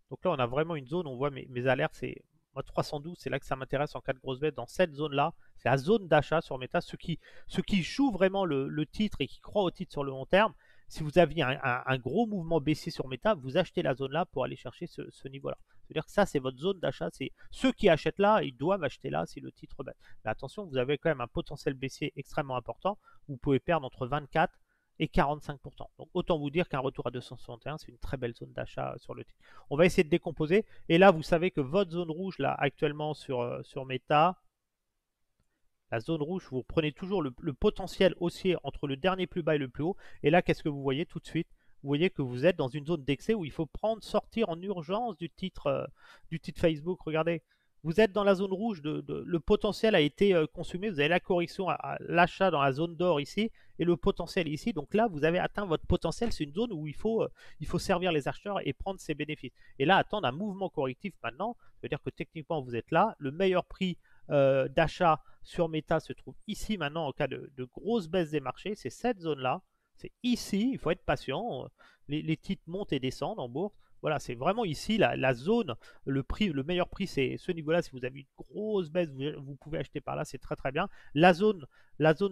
Donc là, on a vraiment une zone, on voit mes alertes, c'est moi 312, c'est là que ça m'intéresse en cas de grosse baisse. Dans cette zone-là, c'est la zone d'achat sur Meta. Ceux qui jouent vraiment le titre et qui croient au titre sur le long terme, si vous aviez un gros mouvement baissier sur Meta, vous achetez la zone là pour aller chercher ce niveau-là. C'est-à-dire que ça, c'est votre zone d'achat. C'est ceux qui achètent là, ils doivent acheter là si le titre baisse. Mais attention, vous avez quand même un potentiel baissier extrêmement important. Vous pouvez perdre entre 24 et 45%. Donc autant vous dire qu'un retour à 261, c'est une très belle zone d'achat sur le titre. On va essayer de décomposer. Et là, vous savez que votre zone rouge, là, actuellement sur Meta, la zone rouge, vous prenez toujours le potentiel haussier entre le dernier plus bas et le plus haut. Et là, qu'est-ce que vous voyez tout de suite? Vous voyez que vous êtes dans une zone d'excès où il faut sortir en urgence du titre Facebook. Regardez, vous êtes dans la zone rouge, le potentiel a été consumé. Vous avez la correction à l'achat dans la zone d'or ici et le potentiel ici. Donc là, vous avez atteint votre potentiel. C'est une zone où il faut servir les acheteurs et prendre ses bénéfices. Et là, attendre un mouvement correctif maintenant, ça veut dire que techniquement, vous êtes là. Le meilleur prix d'achat sur Meta se trouve ici maintenant en cas de grosse baisse des marchés. C'est cette zone-là. C'est ici. Il faut être patient. Les titres montent et descendent en bourse. Voilà, c'est vraiment ici la zone, le meilleur prix, c'est ce niveau-là. Si vous avez une grosse baisse, vous pouvez acheter par là, c'est très très bien. La zone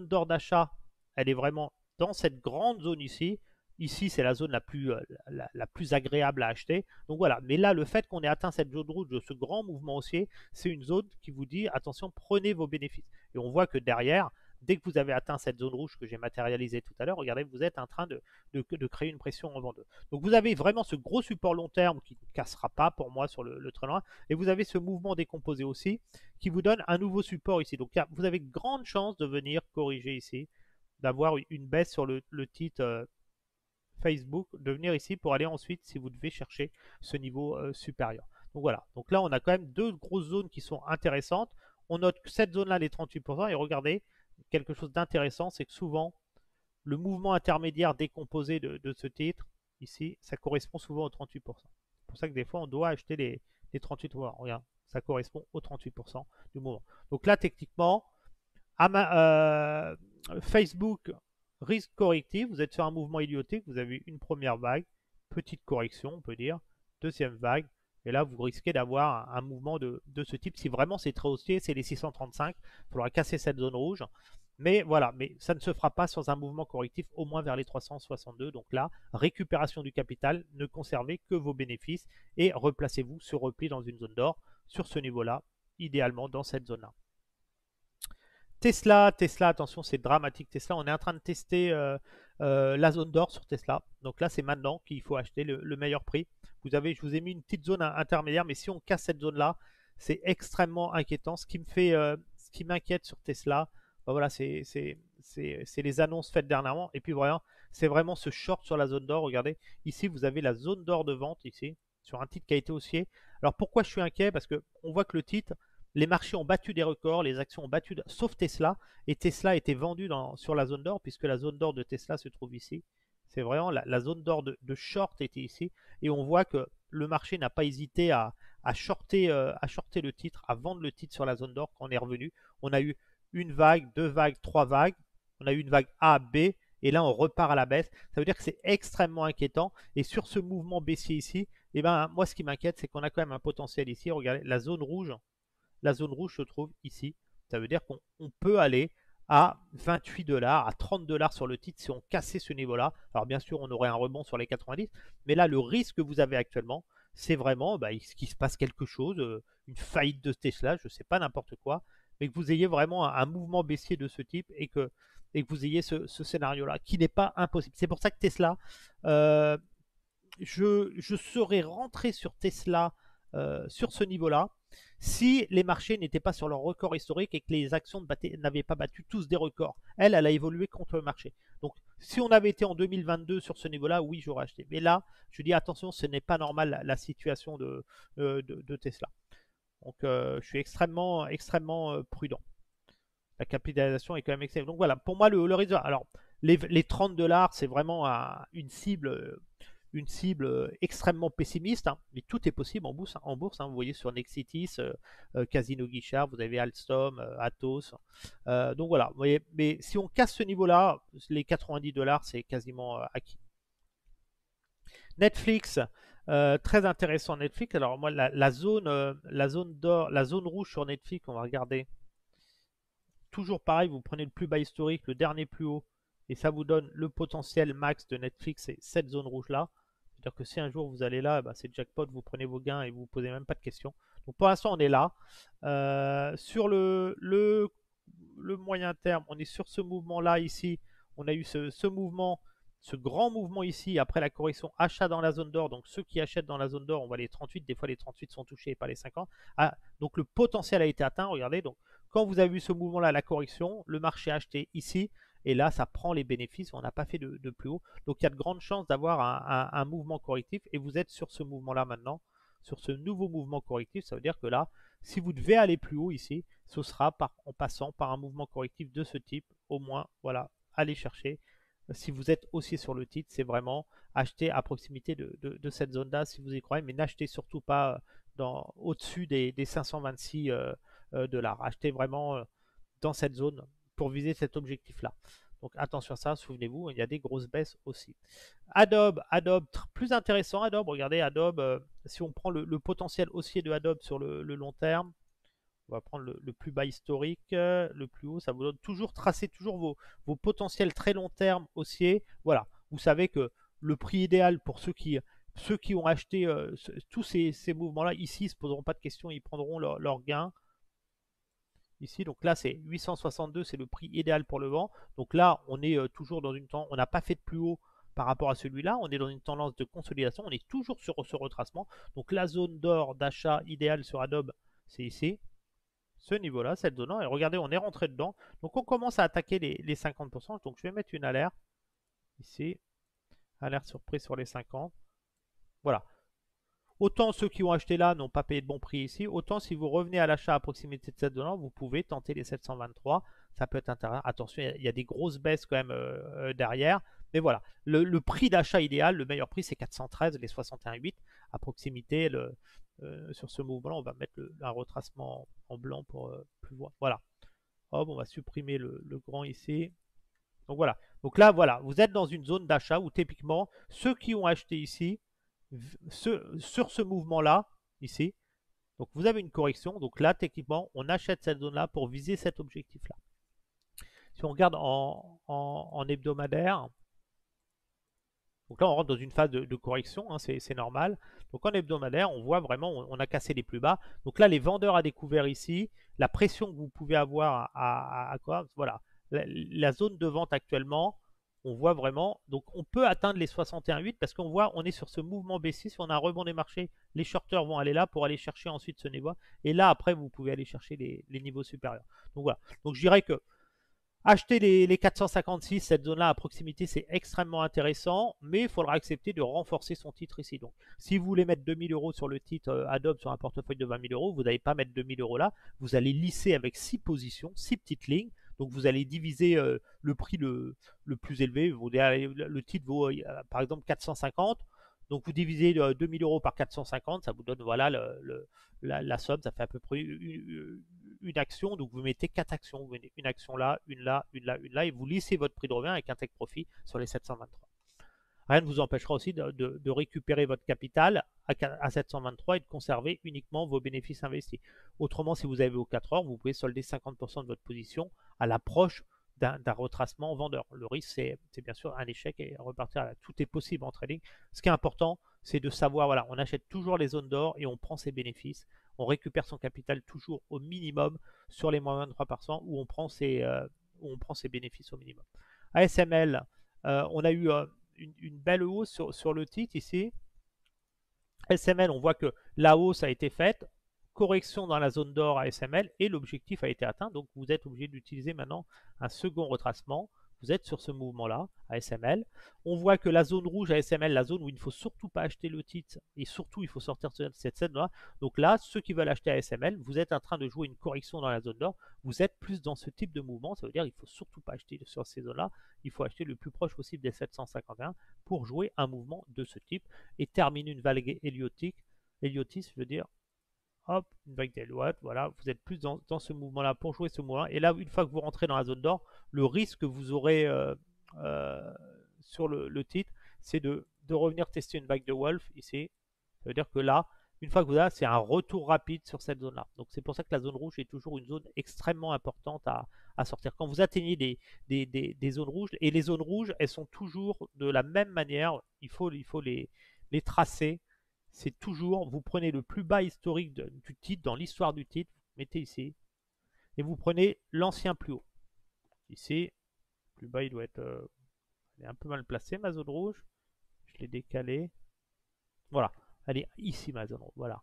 d'or d'achat, elle est vraiment dans cette grande zone ici. Ici, c'est la zone la plus agréable à acheter. Donc voilà, mais là, le fait qu'on ait atteint cette zone rouge de ce grand mouvement haussier, c'est une zone qui vous dit, attention, prenez vos bénéfices. Et on voit que derrière, dès que vous avez atteint cette zone rouge que j'ai matérialisée tout à l'heure, regardez, vous êtes en train de créer une pression en vendeuse. Donc vous avez vraiment ce gros support long terme qui ne cassera pas pour moi sur le très loin. Et vous avez ce mouvement décomposé aussi qui vous donne un nouveau support ici. Donc vous avez grande chance de venir corriger ici, d'avoir une baisse sur le titre Facebook, de venir ici pour aller ensuite, si vous devez chercher ce niveau supérieur. Donc voilà, donc là on a quand même deux grosses zones qui sont intéressantes. On note que cette zone-là, les 38%, et regardez, quelque chose d'intéressant, c'est que souvent, le mouvement intermédiaire décomposé de ce titre, ici, ça correspond souvent aux 38%. C'est pour ça que des fois, on doit acheter les 38%. Regarde, ça correspond aux 38% du mouvement. Donc là, techniquement, Facebook, risque correctif, vous êtes sur un mouvement idiotique, vous avez une première vague, petite correction, on peut dire, deuxième vague, et là, vous risquez d'avoir un mouvement de ce type. Si vraiment c'est très haussier, c'est les 635, il faudra casser cette zone rouge. Mais voilà, mais ça ne se fera pas sans un mouvement correctif au moins vers les 362. Donc là, récupération du capital, ne conservez que vos bénéfices et replacez-vous sur repli dans une zone d'or sur ce niveau-là, idéalement dans cette zone-là. Tesla, attention, c'est dramatique. Tesla, on est en train de tester la zone d'or sur Tesla. Donc là, c'est maintenant qu'il faut acheter le meilleur prix. Je vous ai mis une petite zone intermédiaire, mais si on casse cette zone-là, c'est extrêmement inquiétant. Ce qui m'inquiète sur Tesla, ben voilà, c'est les annonces faites dernièrement. Et puis voilà, c'est vraiment ce short sur la zone d'or. Regardez, ici, vous avez la zone d'or de vente, ici, sur un titre qui a été haussier. Alors pourquoi je suis inquiet? Parce qu'on voit que le titre, les marchés ont battu des records, les actions ont battu, sauf Tesla. Et Tesla était vendu sur la zone d'or, puisque la zone d'or de Tesla se trouve ici. C'est vraiment la zone d'or de short était ici. Et on voit que le marché n'a pas hésité à shorter le titre, à vendre le titre sur la zone d'or quand on est revenu. On a eu une vague, deux vagues, trois vagues. On a eu une vague A, B. Et là, on repart à la baisse. Ça veut dire que c'est extrêmement inquiétant. Et sur ce mouvement baissier ici, eh ben, moi, ce qui m'inquiète, c'est qu'on a quand même un potentiel ici. Regardez, la zone rouge. La zone rouge se trouve ici. Ça veut dire qu'on peut aller à 28 $, à 30 $ sur le titre si on cassait ce niveau-là. Alors bien sûr, on aurait un rebond sur les 90, mais là, le risque que vous avez actuellement, c'est vraiment qu'il se passe quelque chose, une faillite de Tesla, je ne sais pas, n'importe quoi, mais que vous ayez vraiment un mouvement baissier de ce type et que vous ayez ce scénario-là, qui n'est pas impossible. C'est pour ça que Tesla, je serais rentré sur Tesla sur ce niveau-là si les marchés n'étaient pas sur leur record historique et que les actions n'avaient pas battu tous des records. Elle a évolué contre le marché. Donc, si on avait été en 2022 sur ce niveau-là, oui, j'aurais acheté. Mais là, je dis attention, ce n'est pas normal la situation de Tesla. Donc, je suis extrêmement prudent. La capitalisation est quand même excellente. Donc voilà, pour moi, le résultat. Alors, les 30 $, c'est vraiment une cible une cible extrêmement pessimiste, hein, mais tout est possible en bourse. Hein. Vous voyez sur Nexitis, Casino Guichard, vous avez Alstom, Atos. Donc voilà, vous voyez, mais si on casse ce niveau-là, les 90 $, c'est quasiment acquis. Netflix, très intéressant Netflix. Alors moi, la zone d'or, la zone rouge sur Netflix, on va regarder. Toujours pareil, vous prenez le plus bas historique, le dernier plus haut, et ça vous donne le potentiel max de Netflix, c'est cette zone rouge-là. C'est-à-dire que si un jour vous allez là, bah, c'est jackpot, vous prenez vos gains et vous ne posez même pas de questions. Donc pour l'instant, on est là. Sur le moyen terme, on est sur ce mouvement-là ici. On a eu ce mouvement, ce grand mouvement ici, après la correction achat dans la zone d'or. Donc ceux qui achètent dans la zone d'or, on voit les 38. Des fois, les 38 sont touchés et pas les 50. Ah, donc le potentiel a été atteint. Regardez, donc quand vous avez vu ce mouvement-là, la correction, le marché a acheté ici. Et là, ça prend les bénéfices. On n'a pas fait de plus haut. Donc il y a de grandes chances d'avoir un mouvement correctif. Et vous êtes sur ce mouvement-là maintenant. Sur ce nouveau mouvement correctif, ça veut dire que là, si vous devez aller plus haut ici, ce sera en passant par un mouvement correctif de ce type. Au moins, voilà, allez chercher. Si vous êtes aussi sur le titre, c'est vraiment acheter à proximité de cette zone-là si vous y croyez, mais n'achetez surtout pas au-dessus des 526 $. Achetez vraiment dans cette zone pour viser cet objectif-là. Donc attention à ça, souvenez-vous, il y a des grosses baisses aussi. Adobe, plus intéressant, Adobe, regardez Adobe, si on prend le potentiel haussier de Adobe sur le long terme, on va prendre le plus bas historique, le plus haut, ça vous donne toujours, tracez toujours vos potentiels très long terme haussiers. Voilà, vous savez que le prix idéal pour ceux qui ont acheté tous ces mouvements-là, ici, ils ne se poseront pas de questions, ils prendront leur gain. Ici, donc là, c'est 862, c'est le prix idéal pour le vent. Donc là, on est toujours dans une tendance, on n'a pas fait de plus haut par rapport à celui-là, on est dans une tendance de consolidation, on est toujours sur ce retracement. Donc la zone d'or d'achat idéale sur Adobe, c'est ici, ce niveau-là, cette zone-là. Et regardez, on est rentré dedans. Donc on commence à attaquer les 50%. Donc je vais mettre une alerte ici, alerte surprise sur les 50. Voilà. Autant ceux qui ont acheté là n'ont pas payé de bon prix ici, autant si vous revenez à l'achat à proximité de cette zone-là, vous pouvez tenter les 723. Ça peut être intéressant. Attention, il y a des grosses baisses quand même derrière. Mais voilà, le prix d'achat idéal, le meilleur prix, c'est 413, les 61,8 à proximité. Sur ce mouvement-là, on va mettre un retracement en blanc pour plus voir. Voilà. Hop, on va supprimer le grand ici. Donc voilà. Donc là, voilà, vous êtes dans une zone d'achat où typiquement, ceux qui ont acheté ici, sur ce mouvement-là, ici, donc vous avez une correction. Donc là, techniquement, on achète cette zone-là pour viser cet objectif-là. Si on regarde en hebdomadaire, donc là, on rentre dans une phase de correction, hein, c'est normal. Donc en hebdomadaire, on voit vraiment, on a cassé les plus bas. Donc là, les vendeurs à découvert ici, la pression que vous pouvez avoir à quoi, voilà, la zone de vente actuellement, on voit vraiment, donc on peut atteindre les 61,8 parce qu'on voit, on est sur ce mouvement baissier. Si on a un rebond des marchés, les shorters vont aller là pour aller chercher ensuite ce niveau. Et là, après, vous pouvez aller chercher les niveaux supérieurs. Donc voilà, donc je dirais que acheter les 456, cette zone-là à proximité, c'est extrêmement intéressant, mais il faudra accepter de renforcer son titre ici. Donc, si vous voulez mettre 2000 € sur le titre Adobe sur un portefeuille de 20 000 €, vous n'allez pas mettre 2000 € là, vous allez lisser avec 6 positions, 6 petites lignes. Donc, vous allez diviser le prix le plus élevé. Le titre vaut par exemple 450. Donc, vous divisez 2000 € par 450, ça vous donne voilà la somme, ça fait à peu près une action. Donc vous mettez 4 actions, vous mettez une action là, une là, une là, une là, et vous lissez votre prix de revient avec un take profit sur les 723. Rien ne vous empêchera aussi de récupérer votre capital à 723 et de conserver uniquement vos bénéfices investis. Autrement, si vous avez vos 4 heures, vous pouvez solder 50% de votre position à l'approche d'un retracement vendeur. Le risque, c'est bien sûr un échec et repartir à tout est possible en trading. Ce qui est important, c'est de savoir, voilà, on achète toujours les zones d'or et on prend ses bénéfices. On récupère son capital toujours au minimum sur les moins 23% où on prend ses bénéfices au minimum. ASML, on a eu une belle hausse sur le titre ici. SML, on voit que la hausse a été faite, correction dans la zone d'or à SML et l'objectif a été atteint. Donc vous êtes obligé d'utiliser maintenant un second retracement vous êtes sur ce mouvement-là, ASML. On voit que la zone rouge ASML, la zone où il ne faut surtout pas acheter le titre, et surtout il faut sortir de cette zone-là. Donc là, ceux qui veulent acheter ASML, vous êtes en train de jouer une correction dans la zone d'or, vous êtes plus dans ce type de mouvement, ça veut dire qu'il ne faut surtout pas acheter sur ces zones-là, il faut acheter le plus proche possible des 751 pour jouer un mouvement de ce type et terminer une vague héliotique, héliotis, je veux dire, hop, une vague d'Elliott, voilà, vous êtes plus dans ce mouvement-là pour jouer ce mouvement. Et là, une fois que vous rentrez dans la zone d'or, le risque que vous aurez sur le titre, c'est de revenir tester une vague de Wolf ici. Ça veut dire que là, une fois que vous avez, c'est un retour rapide sur cette zone-là. Donc c'est pour ça que la zone rouge est toujours une zone extrêmement importante à sortir. Quand vous atteignez des zones rouges, et les zones rouges, elles sont toujours de la même manière, il faut les tracer. C'est toujours, vous prenez le plus bas historique du titre, dans l'histoire du titre, vous mettez ici, et vous prenez l'ancien plus haut. Ici, le plus bas, il doit être il est un peu mal placé, ma zone rouge. Je l'ai décalé. Voilà, elle est ici, ma zone rouge, voilà.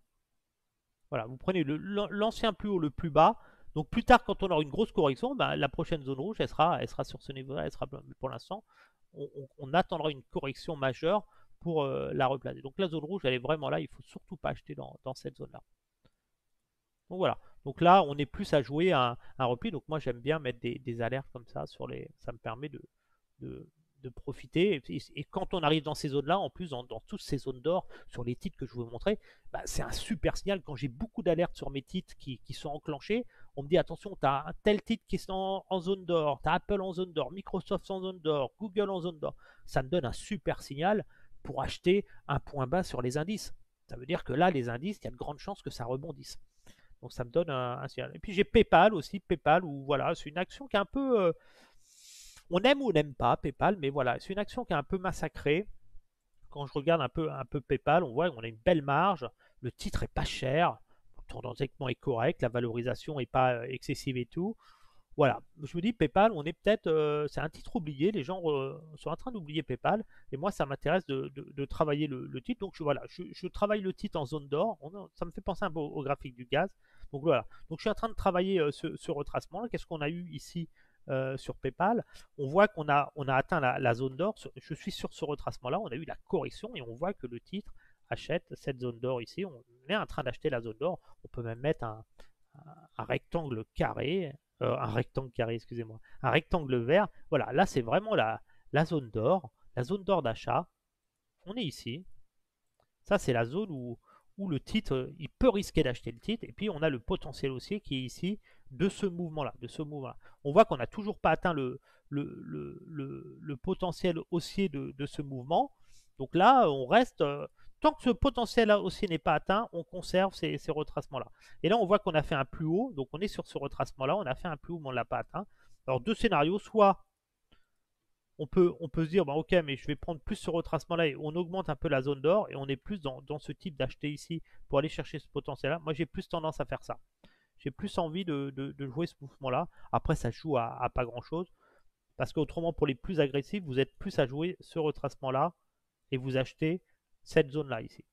Voilà, vous prenez l'ancien plus haut, le plus bas. Donc plus tard, quand on aura une grosse correction, bah, la prochaine zone rouge, elle sera sur ce niveau-là. Pour l'instant, on attendra une correction majeure pour la replacer. Donc la zone rouge, elle est vraiment là. Il ne faut surtout pas acheter dans cette zone-là. Donc voilà. Donc là, on est plus à jouer un repli. Donc moi, j'aime bien mettre des alertes comme ça sur les. Ça me permet de profiter. Et quand on arrive dans ces zones-là, en plus, dans toutes ces zones d'or, sur les titres que je vous montrer, bah, c'est un super signal. Quand j'ai beaucoup d'alertes sur mes titres qui sont enclenchés, on me dit attention, tu as un tel titre qui est en zone d'or, tu as Apple en zone d'or, Microsoft en zone d'or, Google en zone d'or. Ça me donne un super signal pour acheter un point bas sur les indices. Ça veut dire que là, les indices, il y a de grandes chances que ça rebondisse. Donc ça me donne un signal. Et puis j'ai PayPal aussi, PayPal, où voilà, c'est une action qui est un peu... on aime ou on n'aime pas PayPal, mais voilà, c'est une action qui est un peu massacrée. Quand je regarde un peu PayPal, on voit qu'on a une belle marge, le titre est pas cher, tendanciellement est correct, la valorisation est pas excessive et tout. Voilà, je me dis PayPal, on est peut-être, c'est un titre oublié, les gens sont en train d'oublier PayPal, et moi ça m'intéresse de travailler le titre, donc voilà, je travaille le titre en zone d'or, ça me fait penser un peu au graphique du gaz, donc voilà, donc je suis en train de travailler ce retracement, qu'est-ce qu'on a eu ici sur PayPal? On voit qu'on a atteint la zone d'or, je suis sur ce retracement-là, on a eu la correction, et on voit que le titre achète cette zone d'or ici, on est en train d'acheter la zone d'or, on peut même mettre un rectangle carré, excusez-moi, un rectangle vert. Voilà, là c'est vraiment la zone d'or d'achat. On est ici. Ça c'est la zone où le titre, il peut risquer d'acheter le titre. Et puis on a le potentiel haussier qui est ici de ce mouvement-là, On voit qu'on n'a toujours pas atteint le potentiel haussier de ce mouvement. Donc là, on reste, tant que ce potentiel haussier n'est pas atteint, on conserve ces retracements-là. Et là, on voit qu'on a fait un plus haut, donc on est sur ce retracement-là, on a fait un plus haut, mais on ne l'a pas atteint. Alors, deux scénarios, soit on peut se dire, bah, ok, mais je vais prendre plus ce retracement-là et on augmente un peu la zone d'or et on est plus dans ce type d'acheter ici pour aller chercher ce potentiel-là. Moi, j'ai plus tendance à faire ça. J'ai plus envie de jouer ce mouvement-là. Après, ça joue à pas grand-chose. Parce qu'autrement, pour les plus agressifs, vous êtes plus à jouer ce retracement-là et vous achetez cette zone-là ici.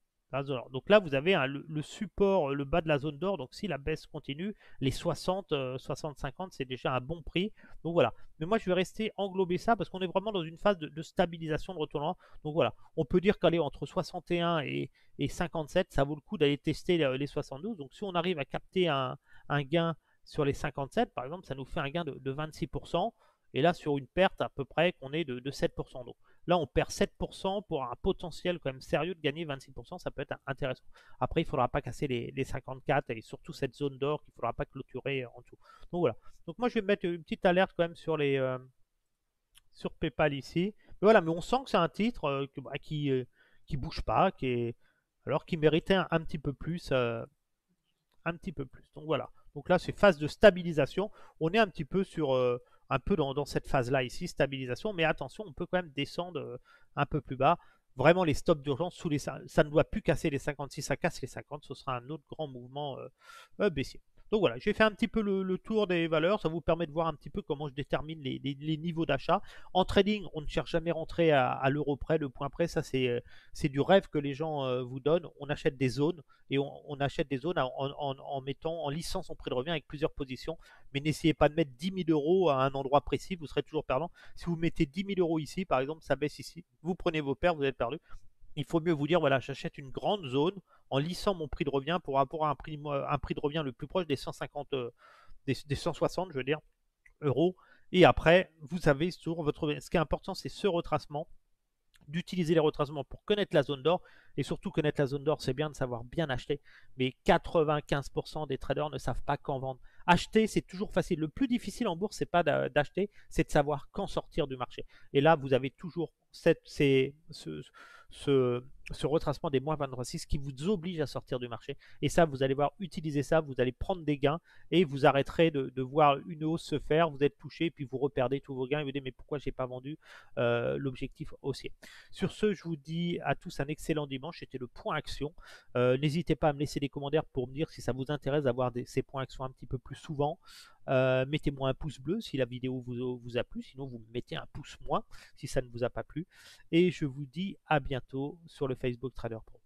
Donc là, vous avez le support, le bas de la zone d'or. Donc si la baisse continue, les 60, 60, 50, c'est déjà un bon prix. Donc voilà. Mais moi, je vais rester englober ça parce qu'on est vraiment dans une phase de stabilisation, de retournement. Donc voilà. On peut dire qu'aller entre 61 et 57, ça vaut le coup d'aller tester les 72. Donc si on arrive à capter un gain sur les 57, par exemple, ça nous fait un gain de 26%. Et là, sur une perte à peu près qu'on est de 7%. Donc là, on perd 7% pour un potentiel quand même sérieux de gagner 26%. Ça peut être intéressant. Après, il ne faudra pas casser les 54 et surtout cette zone d'or qu'il ne faudra pas clôturer en dessous. Donc voilà. Donc moi, je vais mettre une petite alerte quand même sur sur PayPal ici. Mais voilà, mais on sent que c'est un titre qui bouge pas, alors qu'il méritait un petit peu plus. Un petit peu plus. Donc voilà. Donc là, c'est phase de stabilisation. On est un petit peu sur un peu dans cette phase-là ici, stabilisation. Mais attention, on peut quand même descendre un peu plus bas. Vraiment, les stops d'urgence, ça ne doit plus casser les 56, ça casse les 50. Ce sera un autre grand mouvement baissier. Donc voilà, j'ai fait un petit peu le tour des valeurs, ça vous permet de voir un petit peu comment je détermine les niveaux d'achat. En trading, on ne cherche jamais à rentrer à l'euro près, le point près, ça c'est du rêve que les gens vous donnent. On achète des zones et on achète des zones en mettant, en lissant son prix de revient avec plusieurs positions. Mais n'essayez pas de mettre 10 000 euros à un endroit précis, vous serez toujours perdant. Si vous mettez 10 000 euros ici, par exemple, ça baisse ici, vous prenez vos pertes, vous êtes perdu. Il faut mieux vous dire, voilà, j'achète une grande zone en lissant mon prix de revient pour rapport à un prix de revient le plus proche des 150, des 160, je veux dire, euros. Et après, vous avez sur votre. Ce qui est important, c'est ce retracement, d'utiliser les retracements pour connaître la zone d'or. Et surtout, connaître la zone d'or, c'est bien de savoir bien acheter. Mais 95% des traders ne savent pas quand vendre. Acheter, c'est toujours facile. Le plus difficile en bourse, c'est pas d'acheter, c'est de savoir quand sortir du marché. Et là, vous avez toujours ce retracement des moins 23,6 qui vous oblige à sortir du marché. Et ça, vous allez voir, utiliser ça, vous allez prendre des gains et vous arrêterez de voir une hausse se faire, vous êtes touché, puis vous reperdez tous vos gains et vous dites mais pourquoi j'ai pas vendu l'objectif haussier. Sur ce, je vous dis à tous un excellent dimanche, c'était le point action. N'hésitez pas à me laisser des commentaires pour me dire si ça vous intéresse d'avoir ces points action un petit peu plus souvent. Mettez-moi un pouce bleu si la vidéo vous a plu, sinon vous mettez un pouce moins si ça ne vous a pas plu. Et je vous dis à bientôt sur le Facebook Trader Pro.